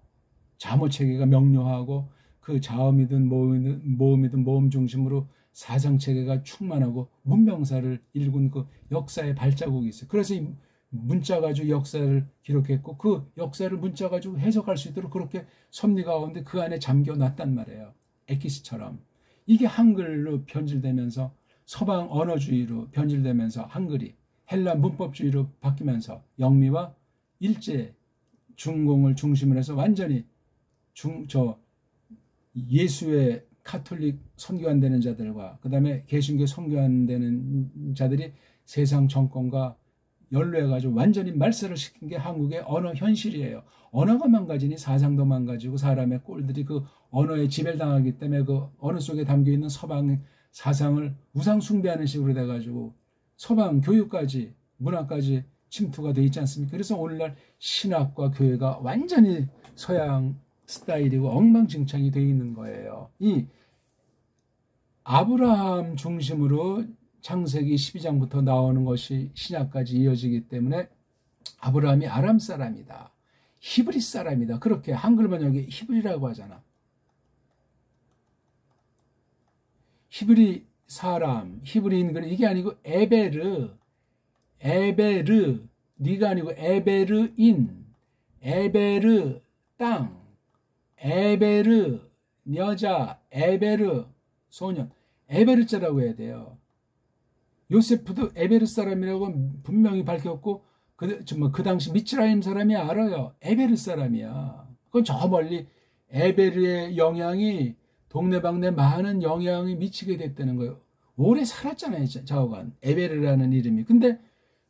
자모체계가 명료하고 그 자음이든 모음이든 모음 중심으로 사상체계가 충만하고 문명사를 일군 그 역사의 발자국이 있어요. 그래서 이 문자 가지고 역사를 기록했고 그 역사를 문자 가지고 해석할 수 있도록 그렇게 섭리 가운데 그 안에 잠겨놨단 말이에요. 엑기스처럼. 이게 한글로 변질되면서 서방 언어주의로 변질되면서 한글이 헬라 문법주의로 바뀌면서 영미와 일제 중공을 중심으로 해서 완전히 예수의 카톨릭 선교 안 되는 자들과 그 다음에 개신교 선교 안 되는 자들이 세상 정권과 연루해가지고 완전히 말살을 시킨 게 한국의 언어 현실이에요. 언어가 망가지니 사상도 망가지고 사람의 꼴들이 그 언어에 지배당하기 때문에 그 언어 속에 담겨있는 서방 사상을 우상 숭배하는 식으로 돼가지고 서방 교육까지 문화까지 침투가 돼 있지 않습니까? 그래서 오늘날 신학과 교회가 완전히 서양 스타일이고 엉망진창이 돼 있는 거예요. 이 아브라함 중심으로 창세기 12장부터 나오는 것이 신약까지 이어지기 때문에 아브라함이 아람 사람이다. 히브리 사람이다. 그렇게 한글 번역에 히브리라고 하잖아. 히브리 사람, 히브리인, 이게 아니고 에베르, 네가 아니고 에베르인, 에베르 땅, 에베르 여자, 에베르 소년, 에베르자라고 해야 돼요. 요세프도 에베르 사람이라고 분명히 밝혔고 그 당시 미츠라임 사람이 알아요. 에베르 사람이야. 그건 저 멀리 에베르의 영향이 동네방네 많은 영향이 미치게 됐다는 거예요. 오래 살았잖아요. 좌우간 에베르라는 이름이. 근데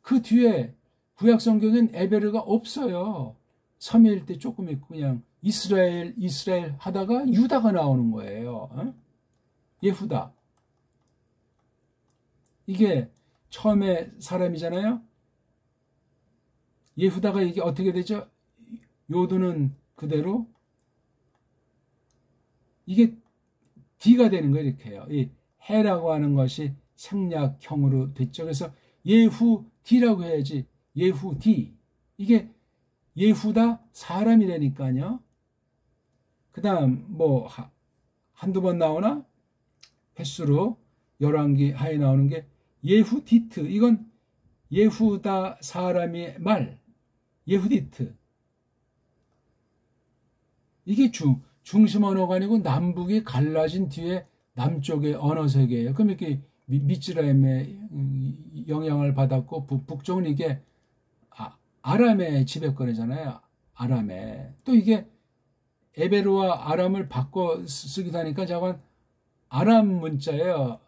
그 뒤에 구약 성경엔 에베르가 없어요. 삼위일 때 조금 있고 그냥 이스라엘 하다가 유다가 나오는 거예요. 예후다. 이게 처음에 사람이잖아요. 예후다가 이게 어떻게 되죠? 요두는 그대로 이게 D가 되는 거예요. 이렇게 해요. 이 해라고 하는 것이 생략형으로 됐죠. 그래서 예후디라고 해야지. 예후디. 이게 예후다 사람이라니까요. 그 다음 뭐 한두 번 나오나? 횟수로 열왕기 하에 나오는 게 예후디트. 이건 예후다 사람의 말. 예후디트. 이게 중심 언어가 아니고 남북이 갈라진 뒤에 남쪽의 언어 세계예요. 그럼 이렇게 미츠라임의 영향을 받았고 북쪽은 이게 아람의 지배권이잖아요. 아람의. 또 이게 에베르와 아람을 바꿔 쓰기도 하니까 잠깐 아람 문자예요.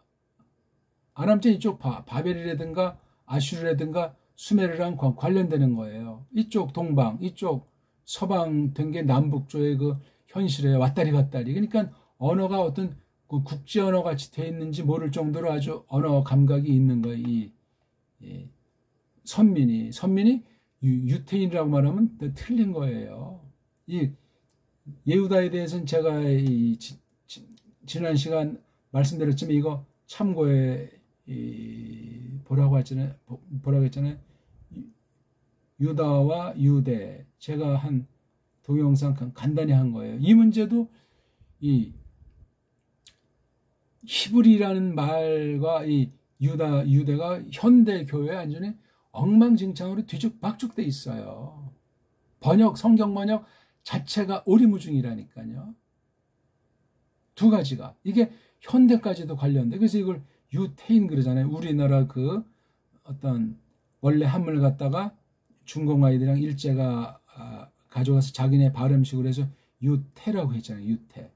아람자 이쪽 바벨이라든가 아슈르라든가 수메르랑 관련되는 거예요. 이쪽 동방, 이쪽 서방 된 게 남북조의 그 현실에 왔다리 갔다리. 그러니까 언어가 어떤 그 국제 언어 같이 돼 있는지 모를 정도로 아주 언어 감각이 있는 거예요. 이 선민이 유태인이라고 말하면 틀린 거예요. 이 예후다에 대해서는 제가 지난 시간 말씀드렸지만 이거 참고해 보라고 했잖아요. 유다와 유대 제가 한 동영상 간단히 한 거예요. 이 문제도 이 히브리라는 말과 이 유대가 현대 교회에 완전히 엉망진창으로 뒤죽박죽돼 있어요. 성경 번역 자체가 오리무중이라니까요. 두 가지가 이게 현대까지도 관련돼. 그래서 이걸 유태인 그러잖아요. 우리나라 그 어떤 원래 한물 갖다가 중공 아이들이랑 일제가 가져가서 자기네 발음식으로 해서 유태라고 했잖아요. 유태.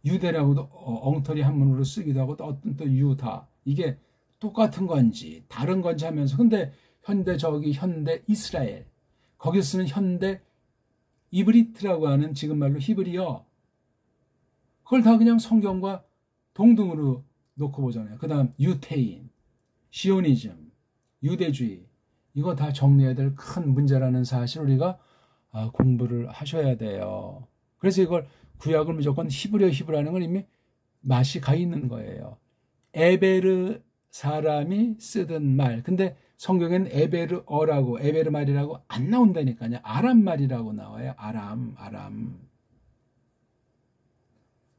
유대라고도 엉터리 한문으로 쓰기도 하고 또 어떤 또 유다. 이게 똑같은 건지 다른 건지 하면서 근데 현대 이스라엘 거기서 쓰는 현대 이브리트라고 하는 지금 말로 히브리어 그걸 다 그냥 성경과 동등으로 놓고 보잖아요. 그 다음 유태인, 시오니즘, 유대주의 이거 다 정리해야 될 큰 문제라는 사실 우리가 공부를 하셔야 돼요. 그래서 이걸 구약을 무조건 히브리어라는 건 이미 맛이 가 있는 거예요. 에베르 사람이 쓰던 말. 근데 성경엔 에베르어라고 에베르 말이라고 안 나온다니까요. 아람 말이라고 나와요.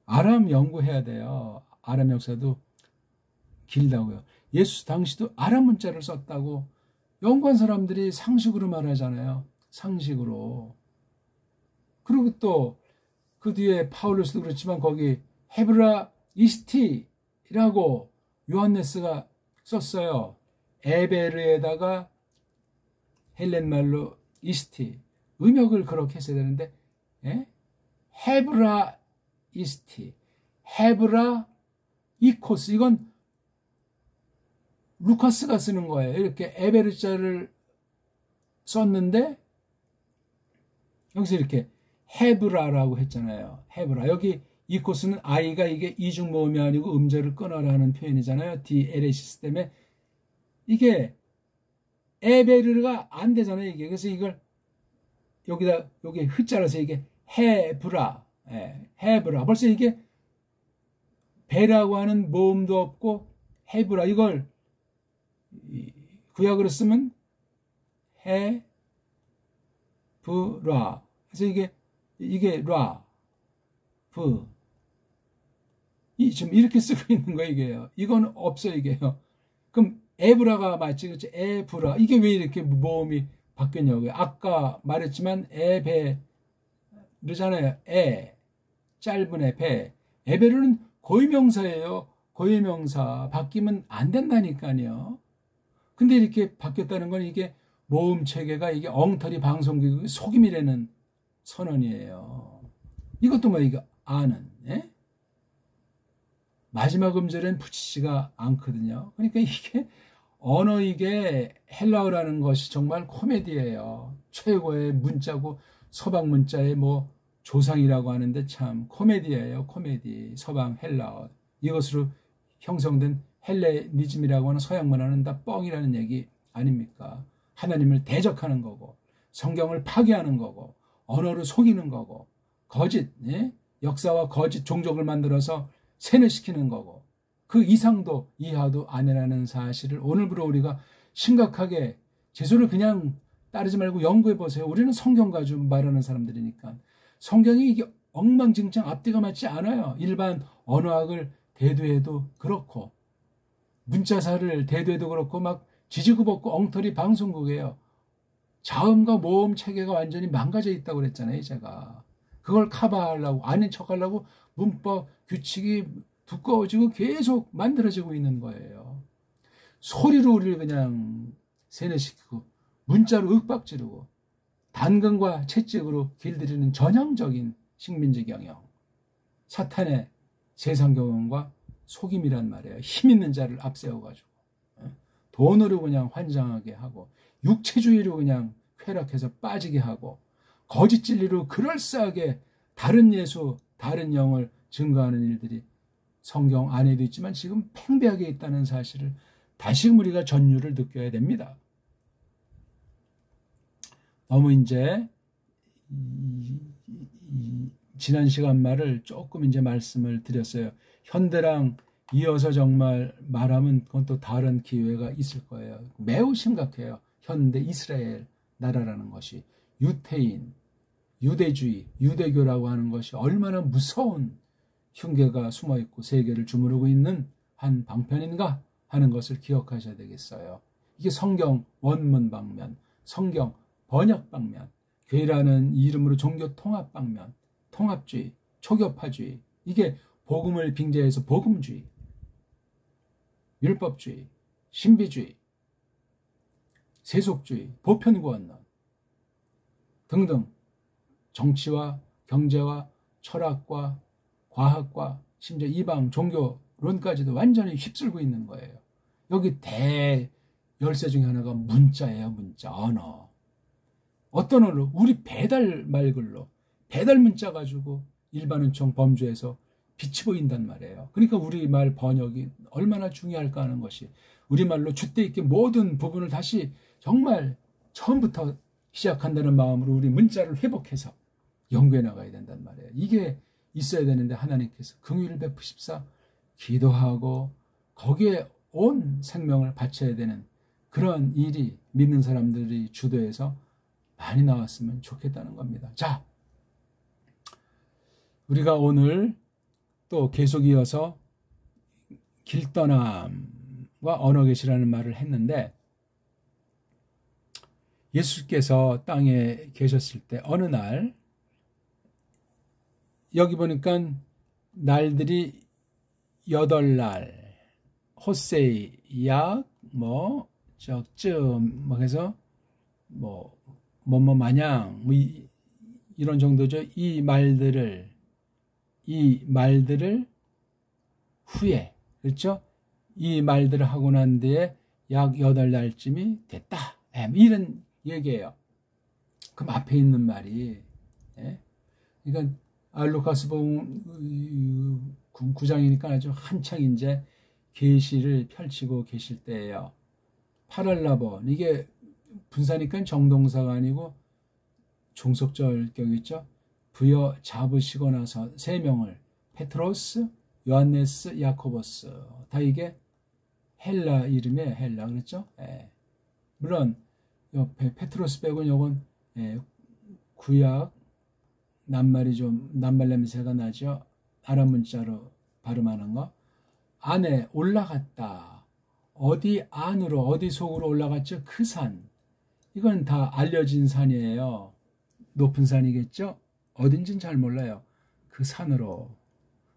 아람 연구해야 돼요. 아람 역사도 길다고요. 예수 당시도 아람 문자를 썼다고 연구한 사람들이 상식으로 말하잖아요. 상식으로. 그리고 또 그 뒤에 파울루스도 그렇지만 거기 헤브라 이스티라고 요한네스가 썼어요. 에베르에다가 헬렌 말로 이스티. 음역을 그렇게 했어야 되는데, 예? 헤브라 이스티, 헤브라 이코스, 이건 루카스가 쓰는 거예요. 이렇게 에베르자를 썼는데 여기서 이렇게 헤브라라고 했잖아요. 헤브라. 여기 이코스는 I가 이게 이중모음이 아니고 음절을 끊어라 하는 표현이잖아요. 디에레시스 때문에 이게 에베르가 안 되잖아요. 이게. 그래서 이걸 여기다 여기 흐자라서 이게 헤브라, 헤브라. 벌써 이게 배라고 하는 모음도 없고 헤브라. 이걸 구약으로 쓰면 헤브라. 그래서 이게 라, 브. 지금 이렇게 쓰고 있는 거 이게요. 이건 없어요, 이게요. 그럼 에브라가 맞지, 그렇지? 에브라. 이게 왜 이렇게 모음이 바뀌었냐고요. 아까 말했지만 에베르잖아요. 짧은 배. 에베르는 고유명사예요. 고유명사. 바뀌면 안 된다니까요. 근데 이렇게 바뀌었다는 건 이게 모음 체계가 이게 엉터리 방송국의 속임이라는 선언이에요. 이것도 뭐 이거 아는, 예? 마지막 음절엔 붙이지가 않거든요. 그러니까 이게 언어, 이게 헬라어라는 것이 정말 코미디예요. 최고의 문자고 서방 문자의 뭐 조상이라고 하는데 참 코미디예요. 코미디. 서방 헬라어. 이것으로 형성된 헬레니즘이라고 하는 서양 문화는 다 뻥이라는 얘기 아닙니까? 하나님을 대적하는 거고 성경을 파괴하는 거고 언어를 속이는 거고 거짓, 예? 역사와 거짓 종족을 만들어서 세뇌시키는 거고 그 이상도 이하도 아니라는 사실을 오늘부로 우리가 심각하게 제소를 그냥 따르지 말고 연구해 보세요. 우리는 성경 가지고 말하는 사람들이니까. 성경이 이게 엉망진창 앞뒤가 맞지 않아요. 일반 언어학을 대두해도 그렇고 문자사를 대두해도 그렇고 막 지지고 볶고 엉터리 방송국이에요. 자음과 모음 체계가 완전히 망가져 있다고 그랬잖아요. 제가 그걸 커버하려고 아닌 척하려고 문법 규칙이 두꺼워지고 계속 만들어지고 있는 거예요. 소리로 우리를 그냥 세뇌시키고 문자로 윽박지르고 단근과 채찍으로 길들이는 전형적인 식민지 경영, 사탄의 세상 경영과 속임이란 말이에요. 힘 있는 자를 앞세워가지고 돈으로 그냥 환장하게 하고 육체주의로 그냥 쾌락해서 빠지게 하고 거짓 진리로 그럴싸하게 다른 예수, 다른 영을 증거하는 일들이 성경 안에도 있지만 지금 팽배하게 있다는 사실을 다시금 우리가 전율을 느껴야 됩니다. 너무 이제 지난 시간 말을 조금 이제 말씀을 드렸어요. 현대랑 이어서 정말 말하면 그건 또 다른 기회가 있을 거예요. 매우 심각해요. 현대 이스라엘 나라라는 것이 유태인, 유대주의, 유대교라고 하는 것이 얼마나 무서운 흉계가 숨어있고 세계를 주무르고 있는 한 방편인가 하는 것을 기억하셔야 되겠어요. 이게 성경 원문 방면, 성경 번역 방면, 교회라는 이름으로 종교 통합 방면, 통합주의, 초교파주의, 이게 복음을 빙자해서 복음주의, 율법주의, 신비주의, 세속주의, 보편구원론 등등 정치와 경제와 철학과 과학과 심지어 이방 종교론까지도 완전히 휩쓸고 있는 거예요. 여기 대열쇠 중에 하나가 문자예요. 문자, 언어. 어떤 언어로? 우리 배달 말글로 배달 문자 가지고 일반 은총 범주에서 빛이 보인단 말이에요. 그러니까 우리말 번역이 얼마나 중요할까 하는 것이 우리말로 줏대 있게 모든 부분을 다시 정말 처음부터 시작한다는 마음으로 우리 문자를 회복해서 연구해 나가야 된단 말이에요. 이게 있어야 되는데 하나님께서 긍휼을 베푸십사 기도하고 거기에 온 생명을 바쳐야 되는 그런 일이 믿는 사람들이 주도해서 많이 나왔으면 좋겠다는 겁니다. 자, 우리가 오늘 또 계속 이어서 길떠남과 언어계시라는 말을 했는데 예수께서 땅에 계셨을 때 어느 날 여기 보니까 날들이 8날 호세이 약 적쯤 해서 뭐뭐 마냥 뭐 이런 정도죠. 이 말들을 후에, 그렇죠? 이 말들을 하고 난 뒤에 약 8달쯤이 됐다. 이런 얘기예요. 그럼 앞에 있는 말이, 그러니까 루카스복음 9장이니까 아주 한창 이제 계시를 펼치고 계실 때예요. 파랄라본, 이게 분사니까 정동사가 아니고 종속절격이죠. 부여 잡으시고 나서 세 명을 페트로스, 요한네스, 야코보스, 다 이게 헬라 이름이에요. 헬라, 그렇죠? 물론 옆에 페트로스 빼고는 요건 구약 낱말이 좀 낱말 냄새가 나죠. 아랍 문자로 발음하는 거. 안에 올라갔다. 어디 안으로, 어디 속으로 올라갔죠? 그 산. 이건 다 알려진 산이에요. 높은 산이겠죠? 어딘지는 잘 몰라요. 그 산으로.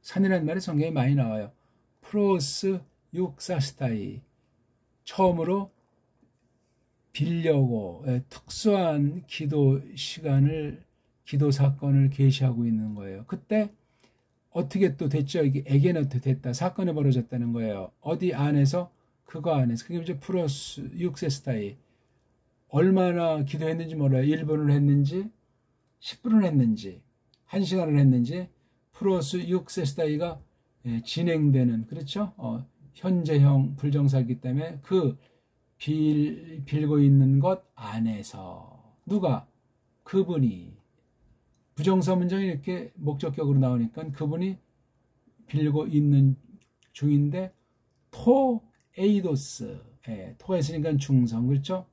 산이라는 말이 성경에 많이 나와요. 프로스 육사스타이. 처음으로 빌려고 특수한 기도 시간을, 기도 사건을 계시하고 있는 거예요. 그때 어떻게 또 됐죠? 이게 에게너트 됐다. 사건이 벌어졌다는 거예요. 어디 안에서? 그거 안에서. 그게 이제 프로스 육세스타이. 얼마나 기도했는지 몰라요. 1분을 했는지 10분을 했는지 1시간을 했는지 프로스 육세스타이가 진행되는, 그렇죠? 현재형 불정사이기 때문에 그 빌고 있는 것 안에서 누가? 그분이. 부정사 문장이 이렇게 목적격으로 나오니까 그분이 빌고 있는 중인데 토 에이도스. 토가 있으니까 중성, 그렇죠?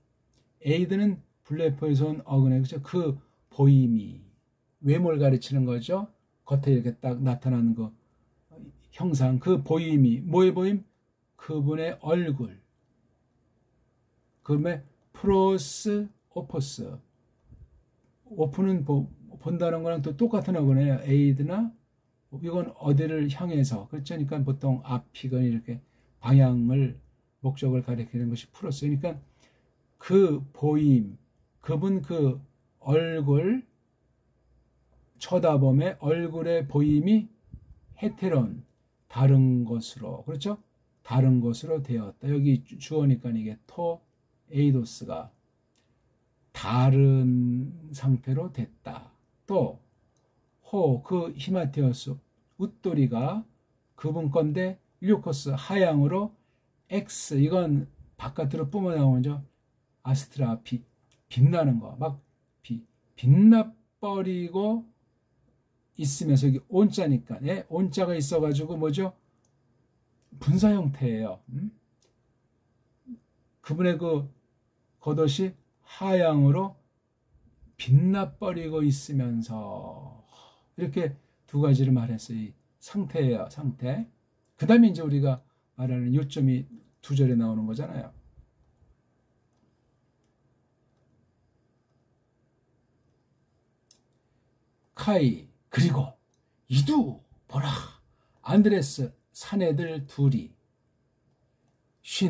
에이드는 블레포에서 온 어근에, 그렇죠? 그 보임이 외모를 가르치는 거죠. 겉에 이렇게 딱 나타나는 그 형상, 그 보임이 뭐의 보임? 그분의 얼굴. 그다음에 프로스 오포스. 오프는 본다는 거랑 또 똑같은 어근이에요. 에이드나 이건 어디를 향해서, 그렇죠? 그러니까 보통 앞이건 이렇게 방향을, 목적을 가리키는 것이 프로스. 그러니까 그 보임, 그분 그 얼굴 쳐다봄의 얼굴의 보임이 헤테론, 다른 것으로, 그렇죠? 다른 것으로 되었다. 여기 주어니까 이게 토 에이도스가 다른 상태로 됐다. 또 호, 그 히마테오스 웃돌이가 그분 건데 류코스 하향으로 X, 이건 바깥으로 뿜어 나오죠. 아스트라, 빛나는 거, 막 빛나버리고 있으면서, 여기 온자니까, 온자가 있어가지고 뭐죠? 분사 형태예요. 그분의 그 겉옷이 하향으로 빛나버리고 있으면서, 이렇게 두 가지를 말했어요. 이 상태예요, 상태. 그 다음에 이제 우리가 말하는 요점이 두 절에 나오는 거잖아요. 카이, 그리고 이두 보라, 안드레스 사내들 둘이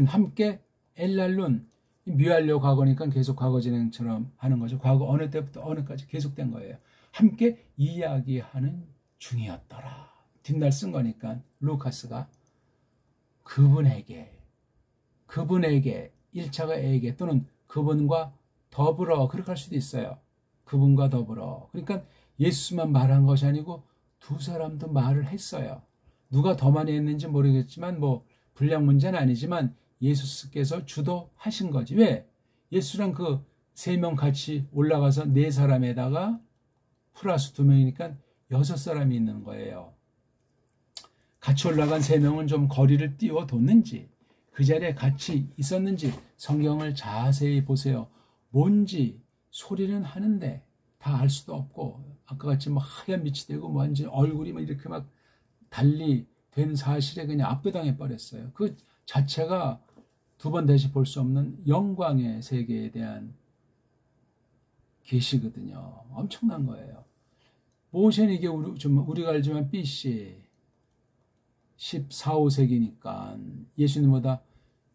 함께 엘랄룬, 미완료 과거니까 계속 과거 진행처럼 하는 거죠. 과거 어느 때부터 어느까지 계속된 거예요. 함께 이야기하는 중이었더라. 뒷날 쓴 거니까 루카스가 그분에게 1차가 에게 또는 그분과 더불어, 그렇게 할 수도 있어요. 그분과 더불어. 그러니까 예수만 말한 것이 아니고 두 사람도 말을 했어요. 누가 더 많이 했는지 모르겠지만 뭐 분량 문제는 아니지만 예수께서 주도하신 거지. 왜? 예수랑 그 3명 같이 올라가서 4사람에다가 플러스 2명이니까 6사람이 있는 거예요. 같이 올라간 3명은 좀 거리를 띄워뒀는지, 그 자리에 같이 있었는지 성경을 자세히 보세요. 뭔지 소리는 하는데 다 알 수도 없고, 아까 같이 뭐 하얀 빛이 되고 뭐 완전 얼굴이 막 이렇게 막 달리 된 사실에 그냥 압도당해 버렸어요. 그 자체가 두 번 다시 볼 수 없는 영광의 세계에 대한 계시거든요. 엄청난 거예요. 모세는 이게 우리가 알지만 BC 14, 15세기니까 예수님보다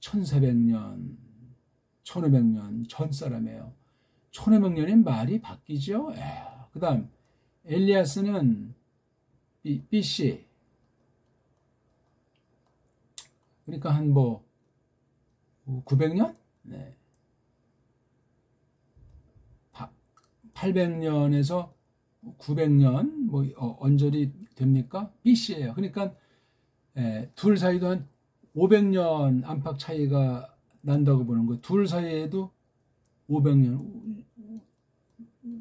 1400년, 1500년 전 사람이에요. 1500 년이 말이 바뀌죠. 그 다음 엘리야스는 BC, 그러니까 한 900년? 네. 800년에서 900년 언저리 됩니까? BC예요. 그러니까 둘 사이도 한 500년 안팎 차이가 난다고 보는 거예요. 둘 사이에도 500년.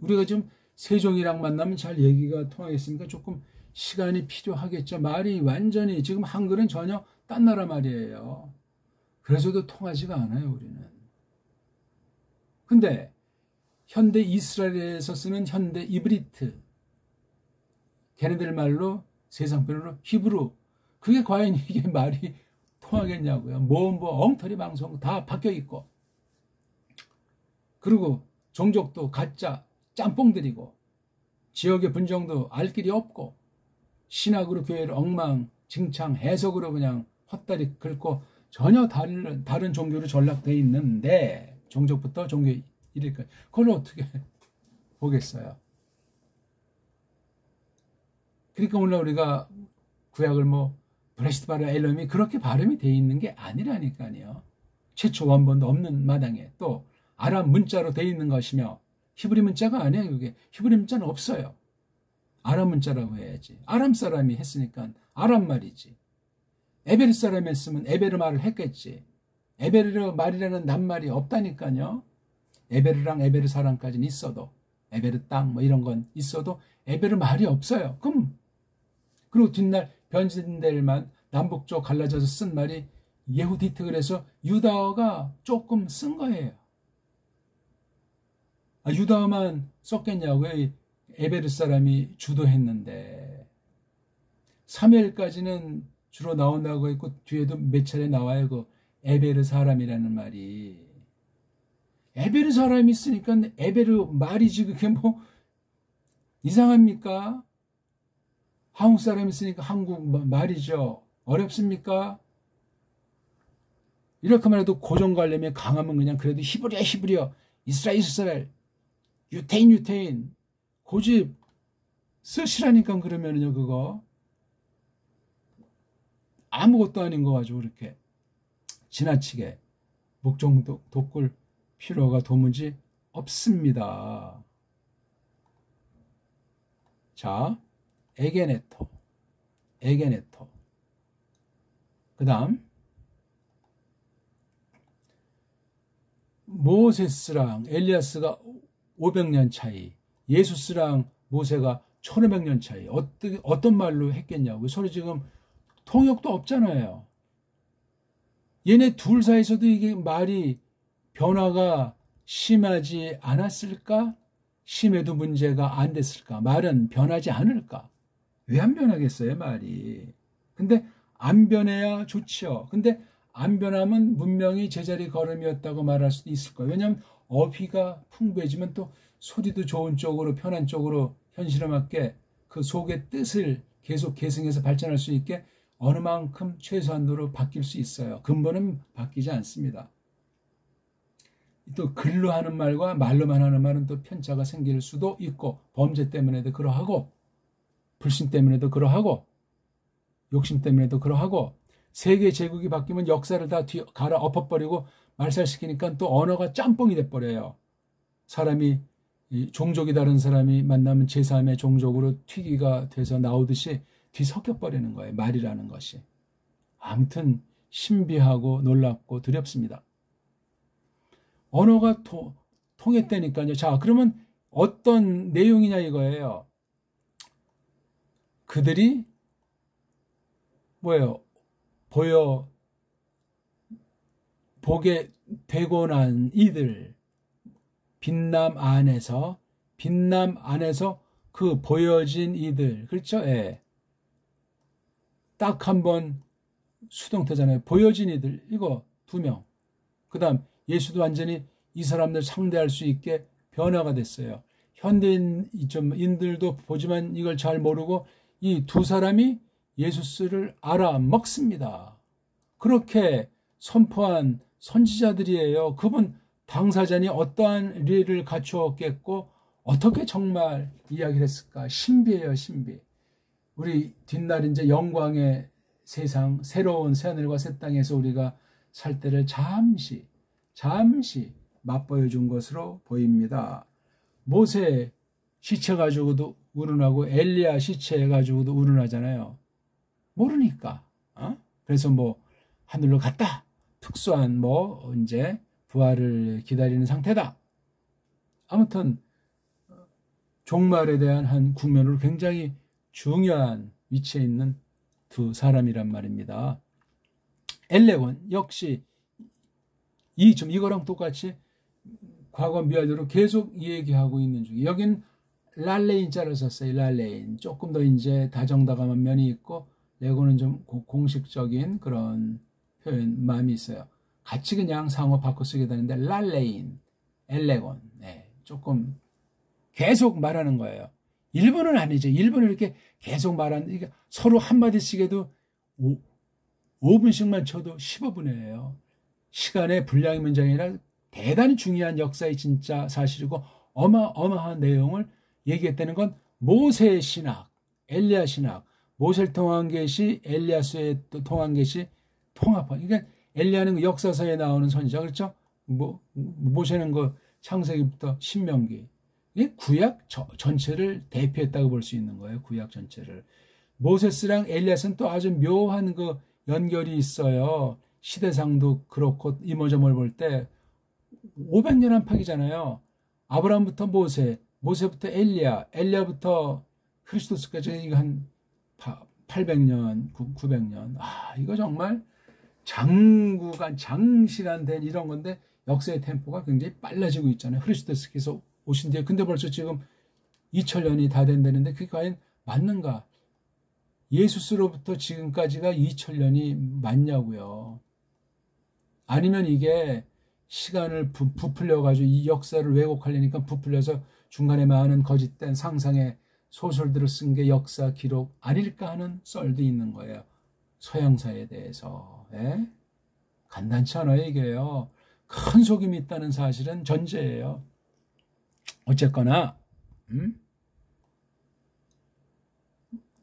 우리가 지금 세종이랑 만나면 잘 얘기가 통하겠습니까? 조금 시간이 필요하겠죠. 말이 완전히 지금 한글은 전혀 딴 나라 말이에요. 그래서도 통하지가 않아요, 우리는. 근데 현대 이스라엘에서 쓰는 현대 이브리트, 걔네들 말로 세상편으로 히브루, 그게 과연 이게 말이 통하겠냐고요. 엉터리 방송 다 바뀌어 있고, 그리고 종족도 가짜 짬뽕들이고, 지역의 분정도 알 길이 없고, 신학으로 교회를 엉망진창 해석으로 그냥 헛다리 긁고 전혀 다른 종교로 전락되어 있는데, 종족부터 종교 이럴까요? 그걸 어떻게 보겠어요? 그러니까 오늘 우리가 구약을 브레시트 바라 엘람이 그렇게 발음이 되어 있는 게 아니라니까요. 최초 원본도 없는 마당에 또 아람 문자로 되어 있는 것이며, 히브리 문자가 아니에요. 그게 히브리 문자는 없어요. 아람 문자라고 해야지. 아람 사람이 했으니까 아람 말이지. 에베르 사람이 했으면 에베르 말을 했겠지. 에베르 말이라는 낱말이 없다니까요. 에베르랑 에베르 사람까지는 있어도, 에베르 땅 이런 건 있어도 에베르 말이 없어요. 그리고 뒷날 변진들만 남북쪽 갈라져서 쓴 말이 예후디트, 그래서 유다어가 조금 쓴 거예요. 유다어만 썼겠냐고요. 에베르 사람이 주도했는데. 사무엘까지는 주로 나온다고 했고 뒤에도 몇 차례 나와요. 그 에베르 사람이라는 말이. 에베르 사람이 있으니까 에베르 말이지 그게 이상합니까? 한국 사람이 있으니까 한국 말이죠. 어렵습니까? 이렇게만 해도 고정관념에 강하면 그냥 그래도 히브리어, 이스라엘, 유태인 고집 쓰시라니까. 그러면은요, 그거 아무것도 아닌 거 가지고 그렇게 지나치게 목종 돋굴 필요가 도무지 없습니다. 자, 에게네토. 그 다음 모세스랑 엘리야스가 500년 차이, 예수스랑 모세가 1500년 차이. 어떤 말로 했겠냐고. 서로 지금 통역도 없잖아요. 얘네 둘 사이에서도 이게 말이 변화가 심하지 않았을까? 심해도 문제가 안 됐을까? 말은 변하지 않을까? 왜 안 변하겠어요, 말이? 근데 안 변해야 좋죠. 근데 안 변하면 문명이 제자리 걸음이었다고 말할 수도 있을 거예요. 왜냐하면 어휘가 풍부해지면 또 소리도 좋은 쪽으로, 편한 쪽으로 현실에 맞게 그 속의 뜻을 계속 계승해서 발전할 수 있게 어느 만큼 최소한도로 바뀔 수 있어요. 근본은 바뀌지 않습니다. 또 글로 하는 말과 말로만 하는 말은 또 편차가 생길 수도 있고, 범죄 때문에도 그러하고, 불신 때문에도 그러하고, 욕심 때문에도 그러하고, 세계 제국이 바뀌면 역사를 다 갈아 엎어버리고 말살시키니까 또 언어가 짬뽕이 돼버려요. 사람이, 종족이 다른 사람이 만나면 제3의 종족으로 튀기가 돼서 나오듯이 뒤섞여버리는 거예요. 말이라는 것이. 아무튼 신비하고 놀랍고 두렵습니다. 언어가 통했다니까요. 자, 그러면 어떤 내용이냐 이거예요. 그들이 보게 되고 난 이들, 빛남 안에서 그 보여진 이들, 그렇죠? 예. 딱 한 번 수동태잖아요. 보여진 이들, 이거 2명. 그 다음 예수도 완전히 이 사람들 상대할 수 있게 변화가 됐어요. 현대인들도 보지만 이걸 잘 모르고 이 두 사람이 예수스를 알아먹습니다. 그렇게 선포한 선지자들이에요. 그분 당사자니 어떠한 리를 갖추었겠고 어떻게 정말 이야기를 했을까? 신비해요, 신비. 우리 뒷날 이제 영광의 세상, 새로운 새하늘과 새 땅에서 우리가 살 때를 잠시 맛보여 준 것으로 보입니다. 모세 시체 가지고도 우른하고 엘리야 시체 가지고도 우른하잖아요. 모르니까. 그래서 뭐 하늘로 갔다. 특수한 뭐 이제 부활을 기다리는 상태다. 아무튼 종말에 대한 한 국면으로 굉장히 중요한 위치에 있는 두 사람이란 말입니다. 엘레곤 역시 이거랑 똑같이 과거 미완료로 계속 얘기하고 있는 중에 여긴 랄레인자를 썼어요. 랄레인. 조금 더 이제 다정다감한 면이 있고 레고는 좀 공식적인 그런 표현 마음이 있어요. 같이 그냥 상호 바꿔 쓰게 되는데 랄레인, 엘레곤. 네, 조금 계속 말하는 거예요. 일본은 아니죠. 일본은 이렇게 계속 말하는 이게 서로 한마디씩 해도 5분씩만 쳐도 15분이에요. 시간의 분량의 문제가 아니라 대단히 중요한 역사의 진짜 사실이고 어마어마한 내용을 얘기했다는 건 모세의 신학, 엘리야 신학, 모세를 통한 것이 엘리야서에 통한 것이 통합한. 그러니까 엘리야는 역사서에 나오는 선지자, 그렇죠? 모세는 그 창세기부터 신명기. 이게 구약 전체를 대표했다고 볼 수 있는 거예요. 구약 전체를. 모세스랑 엘리야서는 또 아주 묘한 그 연결이 있어요. 시대상도 그렇고 이모저모를 볼 때 500년 안팎이잖아요. 아브라함부터 모세, 모세부터 엘리야, 엘리야부터 크리스토스까지 이거 한 800년, 900년. 이거 정말 장시간 된 이런 건데 역사의 템포가 굉장히 빨라지고 있잖아요. 크리스토스께서 오신 뒤에. 근데 벌써 지금 2000년이 다 된다는데 그게 과연 맞는가? 예수스로부터 지금까지가 2000년이 맞냐고요. 아니면 이게 시간을 부풀려가지고 이 역사를 왜곡하려니까 부풀려서 중간에 많은 거짓된 상상의 소설들을 쓴 게 역사 기록 아닐까 하는 썰도 있는 거예요. 서양사에 대해서. 예? 간단치 않아요, 이게요. 큰 속임이 있다는 사실은 전제예요. 어쨌거나,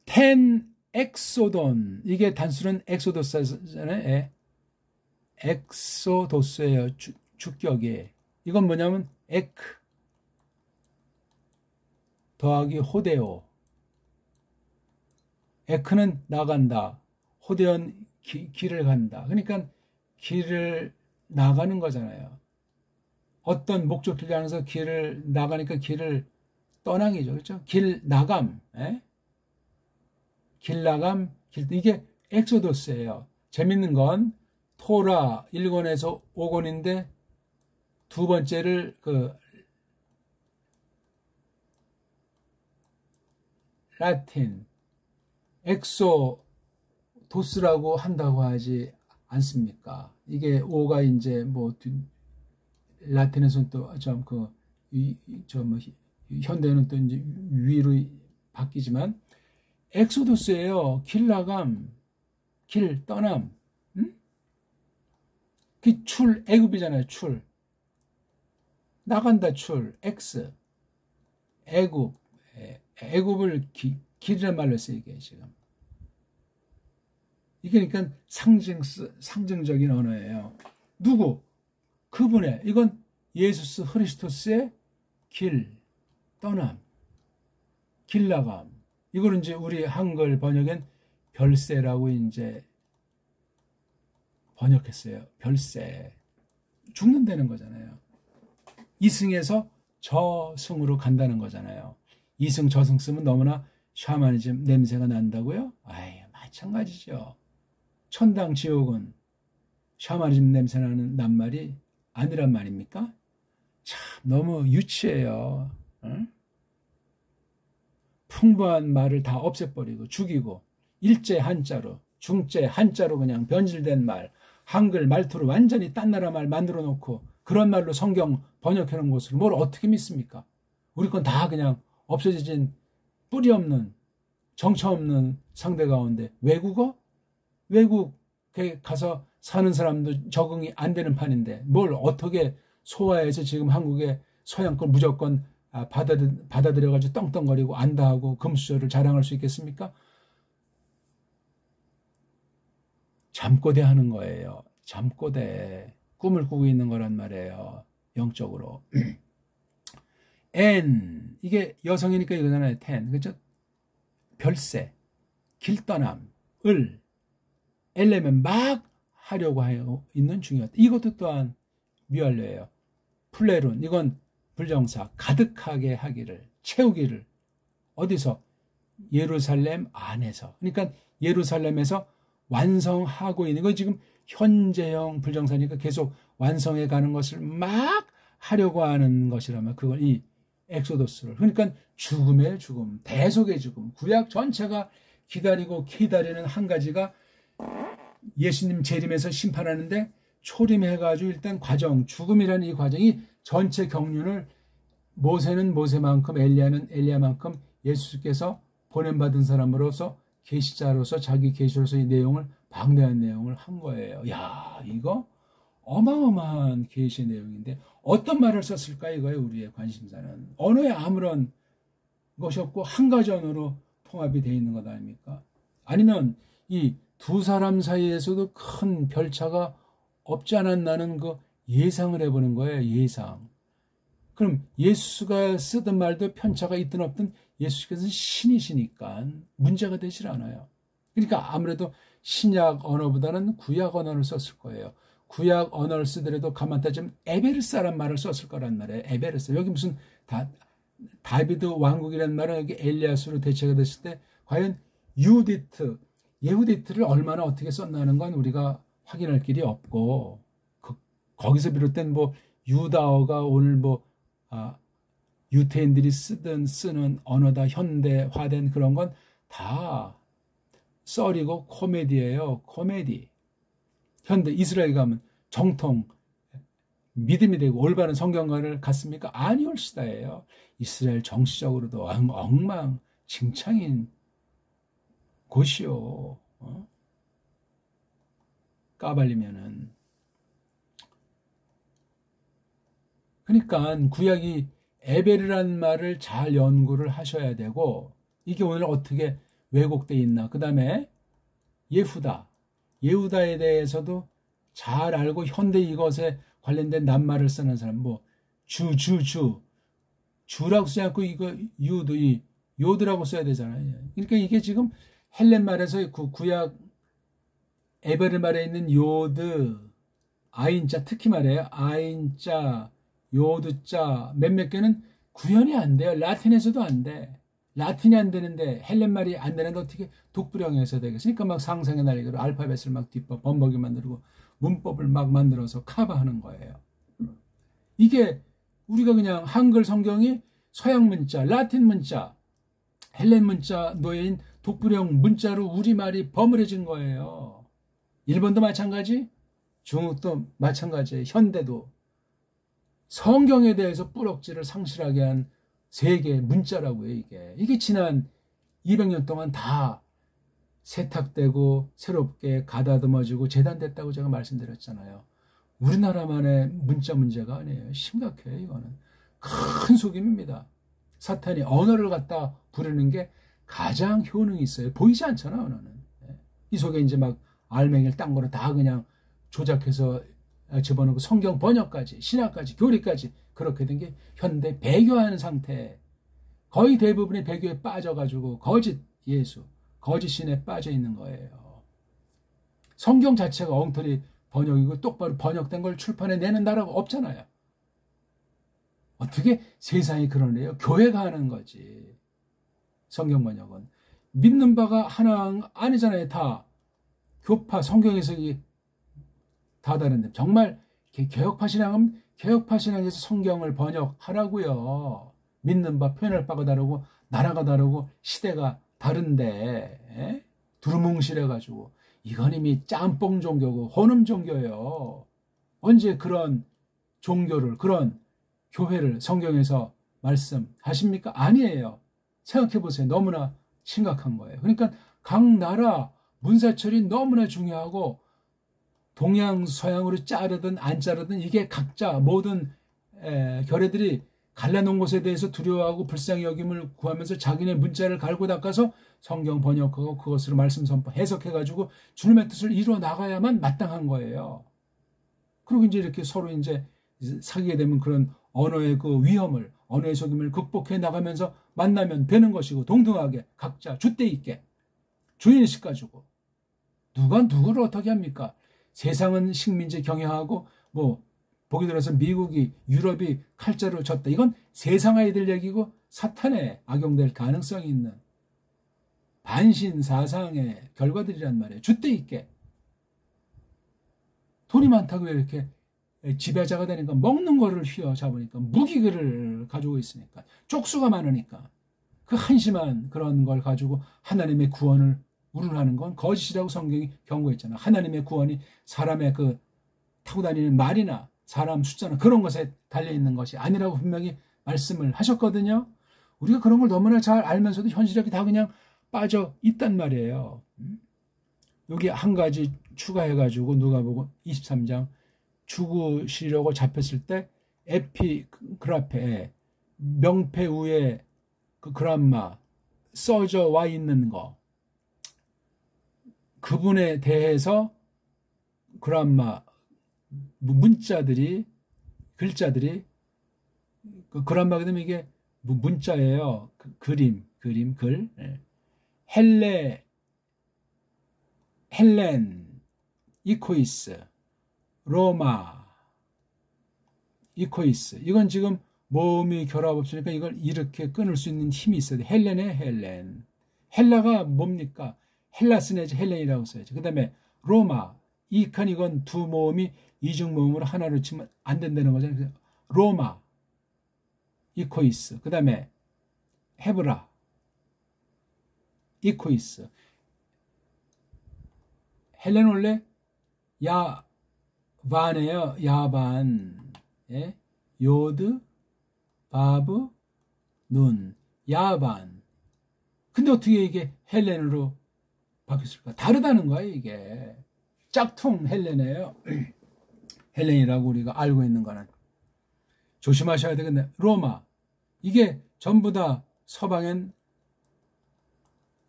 텐 엑소돈, 이게 단수는 엑소도스잖아요. 엑소도스예요. 주격이. 이건 뭐냐면 에크 더하기 호데오. 에크는 나간다. 호데온 길을 간다. 그러니까 길을 나가는 거잖아요. 어떤 목적지를 향해서 길을 나가니까 길을 떠나기죠. 그렇죠? 길 나감. 길 나감. 이게 엑소도스예요. 재밌는 건 토라 1권에서 5권인데 두 번째를 라틴 엑소도스라고 한다고 하지 않습니까? 이게 5가 이제 뭐 라틴에서는 또 현대는 또 이제 위로 바뀌지만 엑소도스예요. 길 나감, 길 떠남. 그 출, 애굽이잖아요. 출. 나간다, 출. 엑스. 애굽. 애굽을 길이란 말로 써요, 이게 지금. 이게 그러니까 상징적인 언어예요. 누구? 그분의, 이건 예수스 크리스토스의 길, 떠남, 길 나감. 이거는 이제 우리 한글 번역엔 별세라고 이제 번역했어요. 별세. 죽는다는 거잖아요. 이승에서 저승으로 간다는 거잖아요. 이승 저승 쓰면 너무나 샤머니즘 냄새가 난다고요? 마찬가지죠. 천당 지옥은 샤머니즘 냄새 나는 낱말이 아니란 말입니까? 참 너무 유치해요. 응? 풍부한 말을 다 없애버리고 죽이고 일제 한자로 중제 한자로 그냥 변질된 말, 한글 말투로 완전히 딴 나라 말 만들어 놓고 그런 말로 성경 번역해 놓은 것을 뭘 어떻게 믿습니까? 우리 건 다 그냥 없어진 뿌리 없는 정처 없는 상대 가운데 외국어? 외국에 가서 사는 사람도 적응이 안 되는 판인데 뭘 어떻게 소화해서 지금 한국의 서양권 무조건 받아들여가지고 떵떵거리고 안다하고 금수저를 자랑할 수 있겠습니까? 잠꼬대 하는 거예요. 잠꼬대. 꿈을 꾸고 있는 거란 말이에요. 영적으로. N, 이게 여성이니까 이거잖아요. ten, 그렇죠? 별세, 길떠남, 엘레면 막 하려고 하고 있는 중이었다. 이것도 또한 미완료예요. 플레룬, 이건 불정사, 가득하게 하기를, 채우기를. 어디서? 예루살렘 안에서. 그러니까 예루살렘에서 완성하고 있는 거. 지금 현재형 불정사니까 계속 완성해 가는 것을 막 하려고 하는 것이라면 그걸 이 엑소더스를, 그러니까 죽음의 죽음, 대속의 죽음, 구약 전체가 기다리는 한 가지가 예수님 재림에서 심판하는데 초림해가지고 일단 과정, 죽음이라는 이 과정이 전체 경륜을 모세는 모세만큼, 엘리야는 엘리야만큼 예수께서 보냄받은 사람으로서 계시자로서 자기 계시로서 이 내용을, 방대한 내용을 한 거예요. 야, 이거 어마어마한 계시의 내용인데 어떤 말을 썼을까 이거예요. 우리의 관심사는 언어에 아무런 것이 없고 한 가지 언어로 통합이 되어 있는 것 아닙니까? 아니면 이 두 사람 사이에서도 큰 별차가 없지 않았나는 그 예상을 해보는 거예요. 예상. 그럼 예수가 쓰던 말도 편차가 있든 없든 예수께서는 신이시니까 문제가 되질 않아요. 그러니까 아무래도 신약 언어보다는 구약 언어를 썼을 거예요. 구약 언어를 쓰더라도 가만 따지면 에베르사란 말을 썼을 거란 말이에요. 에베르사. 여기 무슨 다비드 왕국이라는 말은 여기 엘리야스로 대체가 됐을 때 과연 예후디트를 얼마나 어떻게 썼나는 건 우리가 확인할 길이 없고, 거기서 비롯된 뭐 유다어가 오늘 뭐 유태인들이 쓰는 언어다 현대화된 그런 건 다 썰이고 코미디예요. 코미디. 현대 이스라엘 가면 정통 믿음이 되고 올바른 성경관을 갖습니까? 아니올시다예요. 이스라엘 정치적으로도 엉망진창인 곳이요. 까발리면은. 그러니까 구약이 에베르란 말을 잘 연구를 하셔야 되고, 이게 오늘 어떻게 왜곡되어 있나. 그 다음에 예후다에 대해서도 잘 알고 현대 이것에 관련된 낱말을 쓰는 사람, 뭐 주라고 쓰지 않고 이거 요드라고 써야 되잖아요. 그러니까 이게 지금 헬렌 말에서 구약 에베르 말에 있는 요드, 아인자, 특히 말이에요. 아인자, 요드자 몇몇 개는 구현이 안 돼요. 라틴에서도 안 돼. 라틴이 안 되는데 헬렌 말이 안 되는데 어떻게 독불형에서 되겠습니까? 막 상상의 날개로 알파벳을 막 번복이 만들고 문법을 막 만들어서 커버하는 거예요. 이게 우리가 그냥 한글 성경이 서양 문자, 라틴 문자, 헬렌 문자 노예인 독불형 문자로 우리말이 버무려진 거예요. 일본도 마찬가지, 중국도 마찬가지예요. 현대도. 성경에 대해서 뿌럭지를 상실하게 한 세계의 문자라고요. 이게 지난 200년 동안 다 세탁되고 새롭게 가다듬어지고 재단됐다고 제가 말씀드렸잖아요. 우리나라만의 문자 문제가 아니에요. 심각해요. 이거는 큰 속임입니다. 사탄이 언어를 갖다 부르는 게 가장 효능이 있어요. 보이지 않잖아, 언어는. 이 속에 이제 막 알맹이를 딴 거로 다 그냥 조작해서 집어넣고 성경 번역까지, 신학까지, 교리까지 그렇게 된 게 현대 배교하는 상태. 거의 대부분이 배교에 빠져가지고 거짓 예수, 거짓 신에 빠져 있는 거예요. 성경 자체가 엉터리 번역이고 똑바로 번역된 걸 출판해 내는 나라가 없잖아요. 어떻게 세상이 그러네요. 교회가 하는 거지. 성경 번역은. 믿는 바가 하나 아니잖아요. 다 교파, 성경 해석이 다 다른데 정말 개혁파 신앙은 개혁파 신앙에서 성경을 번역하라고요. 믿는 바, 표현할 바가 다르고 나라가 다르고 시대가 다른데 두루뭉실해가지고 이건 이미 짬뽕 종교고 혼음 종교예요. 언제 그런 종교를, 그런 교회를 성경에서 말씀하십니까? 아니에요. 생각해보세요. 너무나 심각한 거예요. 그러니까 각 나라 문사철이 너무나 중요하고 동양 서양으로 자르든 안 자르든 이게 각자 모든 결례들이 갈라놓은 것에 대해서 두려워하고 불쌍히 여김을 구하면서 자기네 문자를 갈고 닦아서 성경 번역하고 그것으로 말씀 선포 해석해가지고 주님의 뜻을 이루어 나가야만 마땅한 거예요. 그리고 이제 이렇게 서로 이제 사귀게 되면 그런 언어의 그 위험을, 언어의 속임을 극복해 나가면서 만나면 되는 것이고, 동등하게 각자 줏대 있게 주인의식 가지고 누가 누구를 어떻게 합니까? 세상은 식민지 경영하고 뭐 보기 들어서 미국이 유럽이 칼자루 졌다. 이건 세상 아이들 얘기고 사탄에 악용될 가능성이 있는 반신 사상의 결과들이란 말이에요. 줏대 있게. 돈이 많다고 이렇게 지배자가 되니까 먹는 거를 휘어잡으니까 무기를 가지고 있으니까 쪽수가 많으니까 그 한심한 그런 걸 가지고 하나님의 구원을 우려하는 건 거짓이라고 성경이 경고했잖아요. 하나님의 구원이 사람의 그 타고 다니는 말이나 사람 숫자나 그런 것에 달려있는 것이 아니라고 분명히 말씀을 하셨거든요. 우리가 그런 걸 너무나 잘 알면서도 현실하게 다 그냥 빠져 있단 말이에요. 여기 한 가지 추가해가지고 누가복음 23장 죽으시려고 잡혔을 때 에피그라페 명패 위에 그 그람마 써져 와 있는 거, 그분에 대해서 그람마 문자들이 글자들이 그 그람마가 되면 이게 문자예요. 그림 글. 헬렌 이코이스 로마 이코이스. 이건 지금 모음이 결합 없으니까 이걸 이렇게 끊을 수 있는 힘이 있어야 돼. 헬렌의 헬렌. 헬라가 뭡니까? 헬라스 내지 헬렌이라고 써야지. 그 다음에 로마. 이칸 이건 두 모음이 이중 모음으로 하나로 치면 안 된다는 거잖아요. 로마 이코이스. 그 다음에 헤브라 이코이스. 헬렌 원래 야반이에요. 야반. 예? 요드 바브 눈 야반. 근데 어떻게 이게 헬렌으로 바뀌었을까? 다르다는 거예요. 이게 짝퉁 헬렌이에요. 헬렌이라고 우리가 알고 있는 거는 조심하셔야 되겠네. 로마. 이게 전부 다 서방엔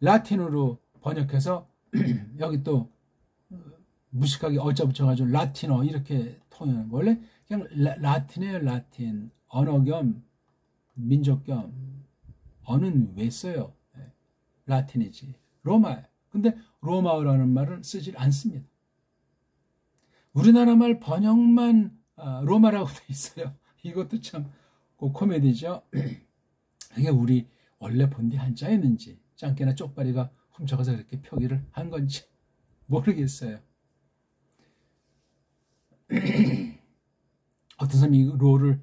라틴어로 번역해서 여기 또 무식하게 어짜 붙여가지고 라틴어 이렇게 통역하는 거. 원래 그냥 라틴이에요. 라틴. 언어 겸 민족 겸. 언어는 왜 써요? 라틴이지. 로마예요. 근데 로마어라는 말을 쓰질 않습니다. 우리나라 말 번역만 로마라고 돼 있어요. 이것도 참 코미디죠. 이게 우리 원래 본디 한자였는지 짱깨나 쪽발이가 훔쳐가서 그렇게 표기를 한 건지 모르겠어요. 어떤 사람이 이 로를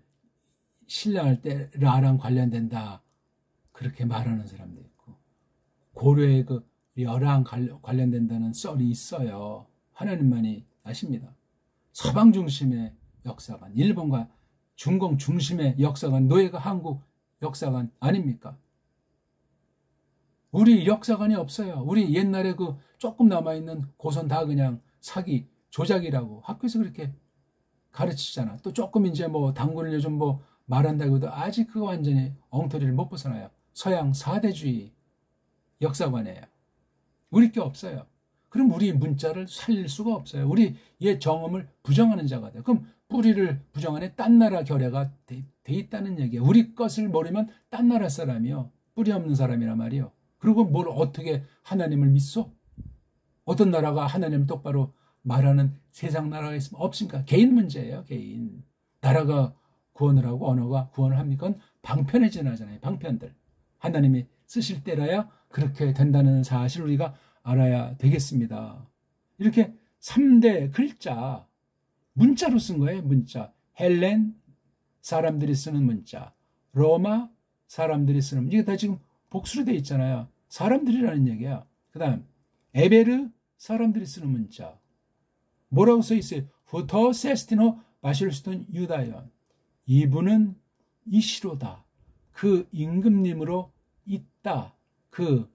신뢰할 때 라랑 관련된다 그렇게 말하는 사람도 있고, 고려의 그 여랑 관련된다는 썰이 있어요. 하나님만이 아십니다. 서방 중심의 역사관, 일본과 중공 중심의 역사관, 노예가 한국 역사관 아닙니까? 우리 역사관이 없어요. 우리 옛날에 그 조금 남아있는 고선 다 그냥 사기, 조작이라고 학교에서 그렇게 가르치잖아. 또 조금 이제 뭐 당군을 요즘 뭐 말한다고 해도 아직 그거 완전히 엉터리를 못 벗어나요. 서양 4대주의 역사관이에요. 우리 게 없어요. 그럼 우리 문자를 살릴 수가 없어요. 우리 옛 정음을 부정하는 자가 돼요. 그럼 뿌리를 부정하는 딴 나라 결례가 돼 있다는 얘기예요. 우리 것을 모르면 딴 나라 사람이요. 뿌리 없는 사람이란 말이요. 그리고 뭘 어떻게 하나님을 믿소? 어떤 나라가 하나님을 똑바로 말하는 세상 나라가 있으면 없습니까? 개인 문제예요. 개인. 나라가 구원을 하고 언어가 구원을 합니까? 방편에 지나잖아요. 방편들. 하나님이 쓰실 때라야 그렇게 된다는 사실 우리가 알아야 되겠습니다. 이렇게 3대 글자 문자로 쓴 거예요. 문자. 헬렌 사람들이 쓰는 문자. 로마 사람들이 쓰는 문자. 이게 다 지금 복수로 돼 있잖아요. 사람들이라는 얘기야. 그 다음 에베르 사람들이 쓰는 문자. 뭐라고 써 있어요? 후터 세스티노 바실스톤 유다연. 이분은 이시로다. 그 임금님으로 있다. 그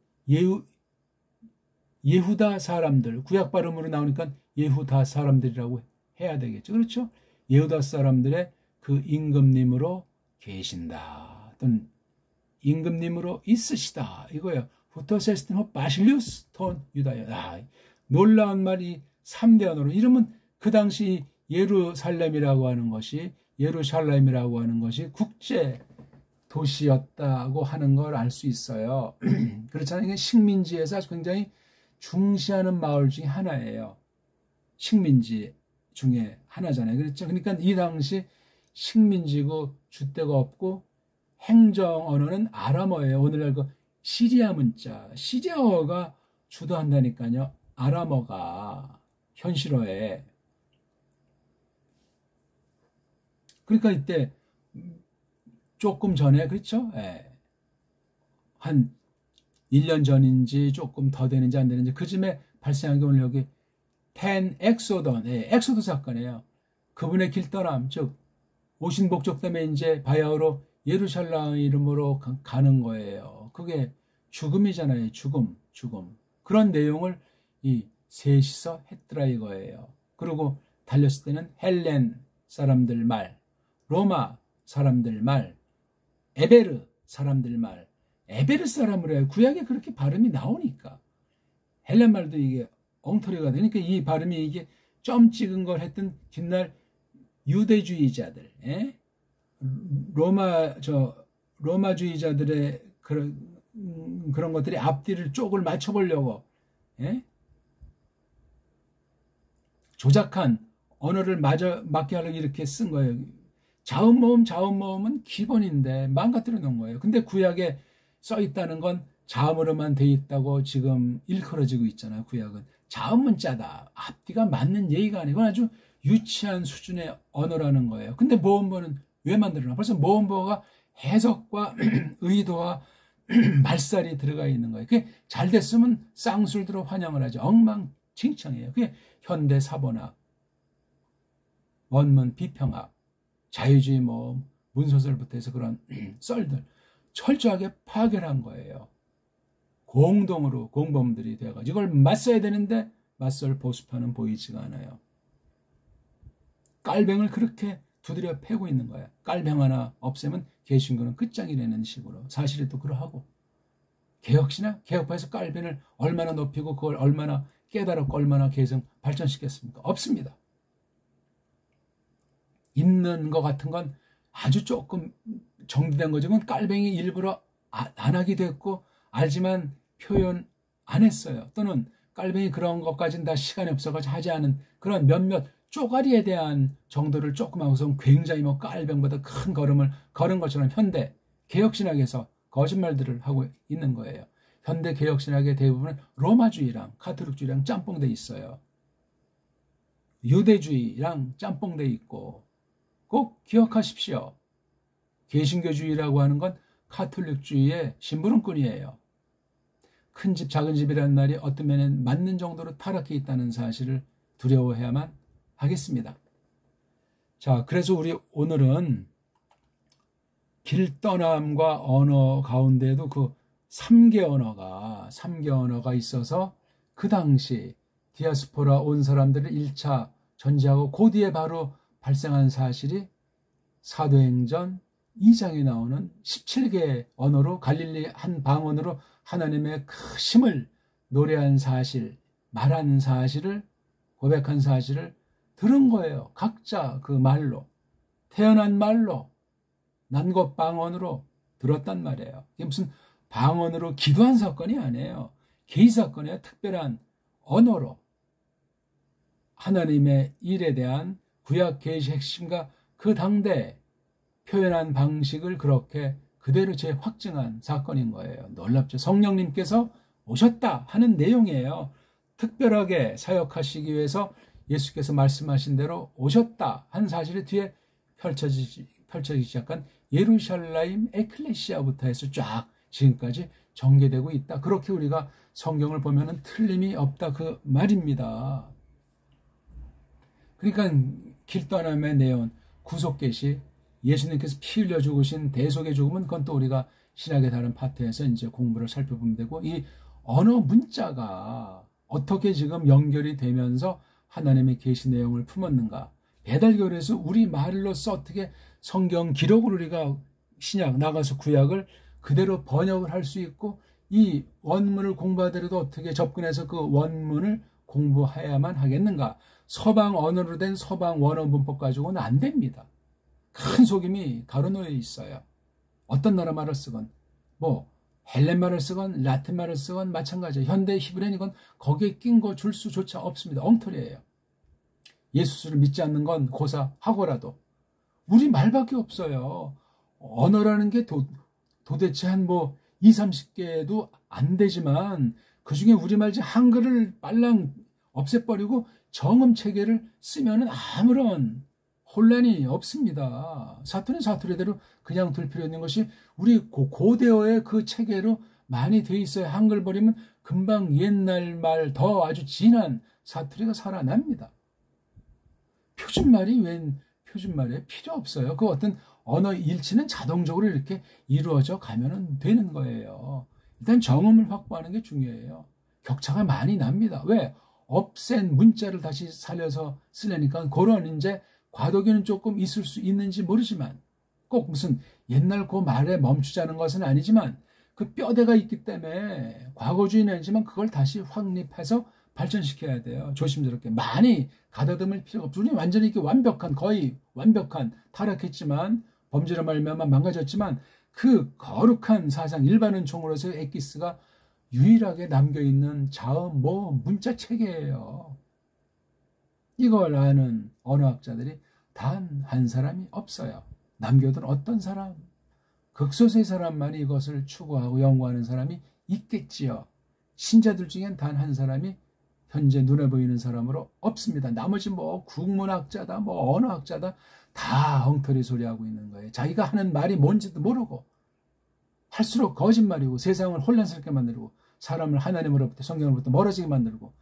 예후다 사람들, 구약 발음으로 나오니까 예후다 사람들이라고 해야 되겠죠. 그렇죠? 예후다 사람들의 그 임금님으로 계신다. 또는 임금님으로 있으시다. 이거예요. 후토세스틴 호 바실리우스 톤 유다야. 놀라운 말이 3대 언어로. 이러면 그 당시 예루살렘이라고 하는 것이 국제 도시였다고 하는 걸 알 수 있어요. 그렇잖아요. 이게 식민지에서 굉장히 중시하는 마을 중에 하나예요. 식민지 중에 하나잖아요. 그렇죠? 그러니까 이 당시 식민지고 줏대가 없고 행정 언어는 아람어예요. 오늘날 그 시리아 문자, 시리아어가 주도한다니까요. 아람어가 현실어에. 그러니까 이때 조금 전에, 그렇죠? 예. 한 1년 전인지 조금 더 되는지 안 되는지 그쯤에 발생한 게 오늘 여기 엑소돈, 엑소도 사건이에요. 그분의 길 떠남, 즉 오신 목적 때문에 이제 바야흐로 예루살렘 이름으로 가는 거예요. 그게 죽음이잖아요. 죽음. 그런 내용을 이 셋이서 했더라 이거예요. 그리고 달렸을 때는 헬렌 사람들 말, 로마 사람들 말, 에베르 사람들 말, 에베르 사람으로 해요. 구약에 그렇게 발음이 나오니까. 헬렌 말도 이게 엉터리가 되니까 이 발음이 이게 점 찍은 걸 했던 뒷날 유대주의자들, 로마주의자들의 그런 것들이 앞뒤를 쪽을 맞춰보려고, 조작한 언어를 맞게 하려고 이렇게 쓴 거예요. 자음모음은 기본인데 망가뜨려 놓은 거예요. 근데 구약에 써 있다는 건 자음으로만 돼 있다고 지금 일컬어지고 있잖아요. 구약은 자음 문자다. 앞뒤가 맞는 예의가 아니고 아주 유치한 수준의 언어라는 거예요. 근데 모음보는 왜 만들어나? 벌써 모음보가 해석과 의도와 말살이 들어가 있는 거예요. 그게 잘 됐으면 쌍술들어 환영을 하죠. 엉망진창이에요. 그게 현대 사본학, 원문 비평학, 자유주의 모음, 문소설부터 해서 그런 썰들 철저하게 파괴한 거예요. 공동으로 공범들이 되어가지고 이걸 맞서야 되는데 맞설 보수파는 보이지가 않아요. 깔뱅을 그렇게 두드려 패고 있는 거야. 깔뱅 하나 없애면 개신교는 끝장이라는 식으로. 사실이 또 그러하고. 개혁시나 개혁파에서 깔뱅을 얼마나 높이고 그걸 얼마나 깨달았고 얼마나 개성 발전시켰습니까? 없습니다. 있는 것 같은 건 아주 조금 정리된 거죠. 그건 깔뱅이 일부러 안 하기도 했고 알지만 표현 안 했어요. 또는 깔뱅이 그런 것까지는 다 시간이 없어가지고 하지 않은 그런 몇몇 쪼가리에 대한 정도를 조금 하고서 굉장히 깔뱅보다 큰 걸음을 걸은 것처럼 현대 개혁신학에서 거짓말들을 하고 있는 거예요. 현대 개혁신학의 대부분은 로마주의랑 카톨릭주의랑 짬뽕돼 있어요. 유대주의랑 짬뽕돼 있고 꼭 기억하십시오. 개신교주의라고 하는 건 카톨릭주의의 심부름꾼이에요. 큰 집 작은 집이라는 말이 어떤 면엔 맞는 정도로 타락해 있다는 사실을 두려워해야만 하겠습니다. 자, 그래서 우리 오늘은 길떠남과 언어 가운데에도 그 3개 언어가 있어서 그 당시 디아스포라 온 사람들을 1차 전지하고 그 뒤에 바로 발생한 사실이 사도행전 2장에 나오는 17개의 언어로 갈릴리 한 방언으로 하나님의 크심을 노래한 사실, 말한 사실을, 고백한 사실을 들은 거예요. 각자 그 말로, 태어난 말로, 난곳 방언으로 들었단 말이에요. 이게 무슨 방언으로 기도한 사건이 아니에요. 개의 사건이에요. 특별한 언어로 하나님의 일에 대한 구약 계시 핵심과 그 당대 표현한 방식을 그렇게 그대로 재확증한 사건인 거예요. 놀랍죠. 성령님께서 오셨다 하는 내용이에요. 특별하게 사역하시기 위해서 예수께서 말씀하신 대로 오셨다 하는 사실이 뒤에 펼쳐지기 시작한 예루살렘 에클레시아부터 해서 쫙 지금까지 전개되고 있다. 그렇게 우리가 성경을 보면 틀림이 없다 그 말입니다. 그러니까 길떠남의 내용, 구속계시, 예수님께서 피 흘려 죽으신 대속의 죽음은 그건 또 우리가 신학의 다른 파트에서 이제 공부를 살펴보면 되고 이 언어 문자가 어떻게 지금 연결이 되면서 하나님의 계시 내용을 품었는가. 배달교회에서 우리 말로써 어떻게 성경 기록을 우리가 신약 나가서 구약을 그대로 번역을 할 수 있고 이 원문을 공부하더라도 어떻게 접근해서 그 원문을 공부해야만 하겠는가. 서방 언어로 된 서방 원어 문법 가지고는 안 됩니다. 큰 속임이 가로놓여 있어요. 어떤 나라 말을 쓰건 뭐 헬렌 말을 쓰건 라틴 말을 쓰건 마찬가지예요. 현대 히브리어는 거기에 낀 거 줄 수조차 없습니다. 엉터리예요. 예수를 믿지 않는 건 고사하고라도 우리 말밖에 없어요. 언어라는 게 도대체 한 뭐 20, 30개도 안 되지만 그중에 우리말 한글을 빨랑 없애버리고 정음 체계를 쓰면은 아무런 혼란이 없습니다. 사투리는 사투리대로 그냥 둘 필요 있는 것이 우리 고대어의 그 체계로 많이 돼 있어요. 한글 버리면 금방 옛날 말 더 아주 진한 사투리가 살아납니다. 표준말이 웬 표준말이에요? 필요 없어요. 그 어떤 언어 일치는 자동적으로 이렇게 이루어져 가면 되는 거예요. 일단 정음을 확보하는 게 중요해요. 격차가 많이 납니다. 왜? 없앤 문자를 다시 살려서 쓰려니까 그런 이제 과도기는 조금 있을 수 있는지 모르지만 꼭 무슨 옛날 그 말에 멈추자는 것은 아니지만 그 뼈대가 있기 때문에 과거주의는 아니지만 그걸 다시 확립해서 발전시켜야 돼요. 조심스럽게. 많이 가다듬을 필요가 없죠. 우리 완전히 이렇게 완벽한, 거의 완벽한, 타락했지만 범죄로 말미암아 망가졌지만 그 거룩한 사상, 일반은 총으로서의 엑기스가 유일하게 남겨있는 자음, 문자 체계예요. 이걸 아는 언어학자들이 단 한 사람이 없어요. 남겨둔 어떤 사람, 극소수의 사람만이 이것을 추구하고 연구하는 사람이 있겠지요. 신자들 중엔 단 한 사람이 현재 눈에 보이는 사람으로 없습니다. 나머지 국문학자다, 언어학자다 다 엉터리 소리하고 있는 거예요. 자기가 하는 말이 뭔지도 모르고 할수록 거짓말이고 세상을 혼란스럽게 만들고 사람을 하나님으로부터 성경으로부터 멀어지게 만들고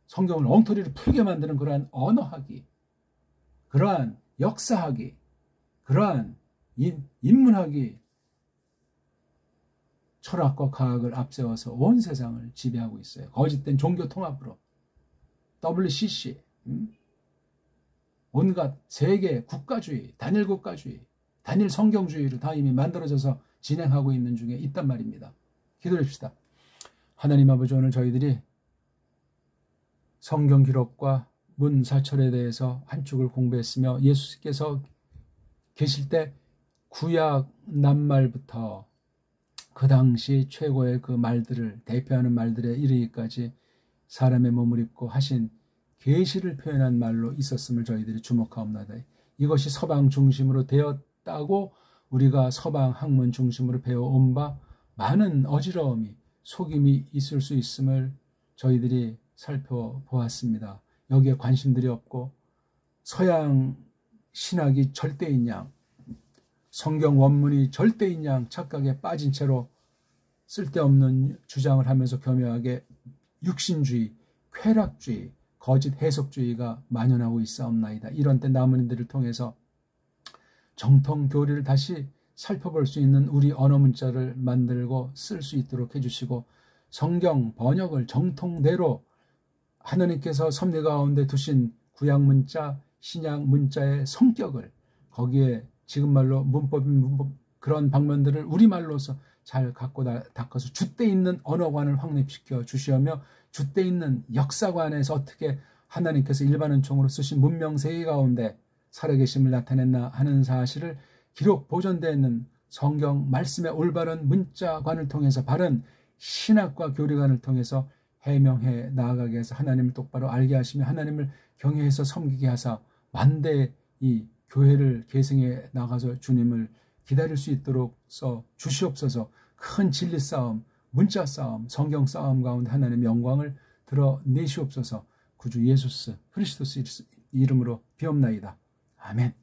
성경을 엉터리로 풀게 만드는 그러한 언어학이, 그러한 역사학이, 그러한 인문학이 철학과 과학을 앞세워서 온 세상을 지배하고 있어요. 거짓된 종교 통합으로 WCC, 온갖 세계 국가주의, 단일 국가주의, 단일 성경주의로 다 이미 만들어져서 진행하고 있는 중에 있단 말입니다. 기도합시다. 하나님 아버지, 오늘 저희들이 성경 기록과 문사철에 대해서 한 축을 공부했으며 예수께서 계실 때 구약 낱말부터 그 당시 최고의 그 말들을 대표하는 말들에 이르기까지 사람의 몸을 입고 하신 계시를 표현한 말로 있었음을 저희들이 주목하옵나이다. 이것이 서방 중심으로 되었다고 우리가 서방 학문 중심으로 배워온 바 많은 어지러움이 속임이 있을 수 있음을 저희들이 살펴보았습니다. 여기에 관심들이 없고 서양 신학이 절대인 양, 성경 원문이 절대인 양 착각에 빠진 채로 쓸데없는 주장을 하면서 교묘하게 육신주의, 쾌락주의, 거짓 해석주의가 만연하고 있사옵나이다. 이런 때 남은 이들을 통해서 정통 교리를 다시 살펴볼 수 있는 우리 언어 문자를 만들고 쓸 수 있도록 해주시고 성경 번역을 정통대로 하나님께서 섭리 가운데 두신 구약 문자, 신약 문자의 성격을 거기에 지금 말로 문법인 문법 그런 방면들을 우리말로서 잘 갖고 닦아서 줏대 있는 언어관을 확립시켜 주시며 줏대 있는 역사관에서 어떻게 하나님께서 일반은총으로 쓰신 문명세계 가운데 살아계심을 나타냈나 하는 사실을 기록 보존되어 있는 성경 말씀의 올바른 문자관을 통해서 바른 신학과 교리관을 통해서 해명해 나아가게 해서 하나님을 똑바로 알게 하시며 하나님을 경외해서 섬기게 하사 만대 이 교회를 계승해 나가서 주님을 기다릴 수 있도록 써 주시옵소서. 큰 진리 싸움, 문자 싸움, 성경 싸움 가운데 하나님의 영광을 드러내시옵소서. 구주 예수스 그리스도스 이름으로 비옵나이다. 아멘.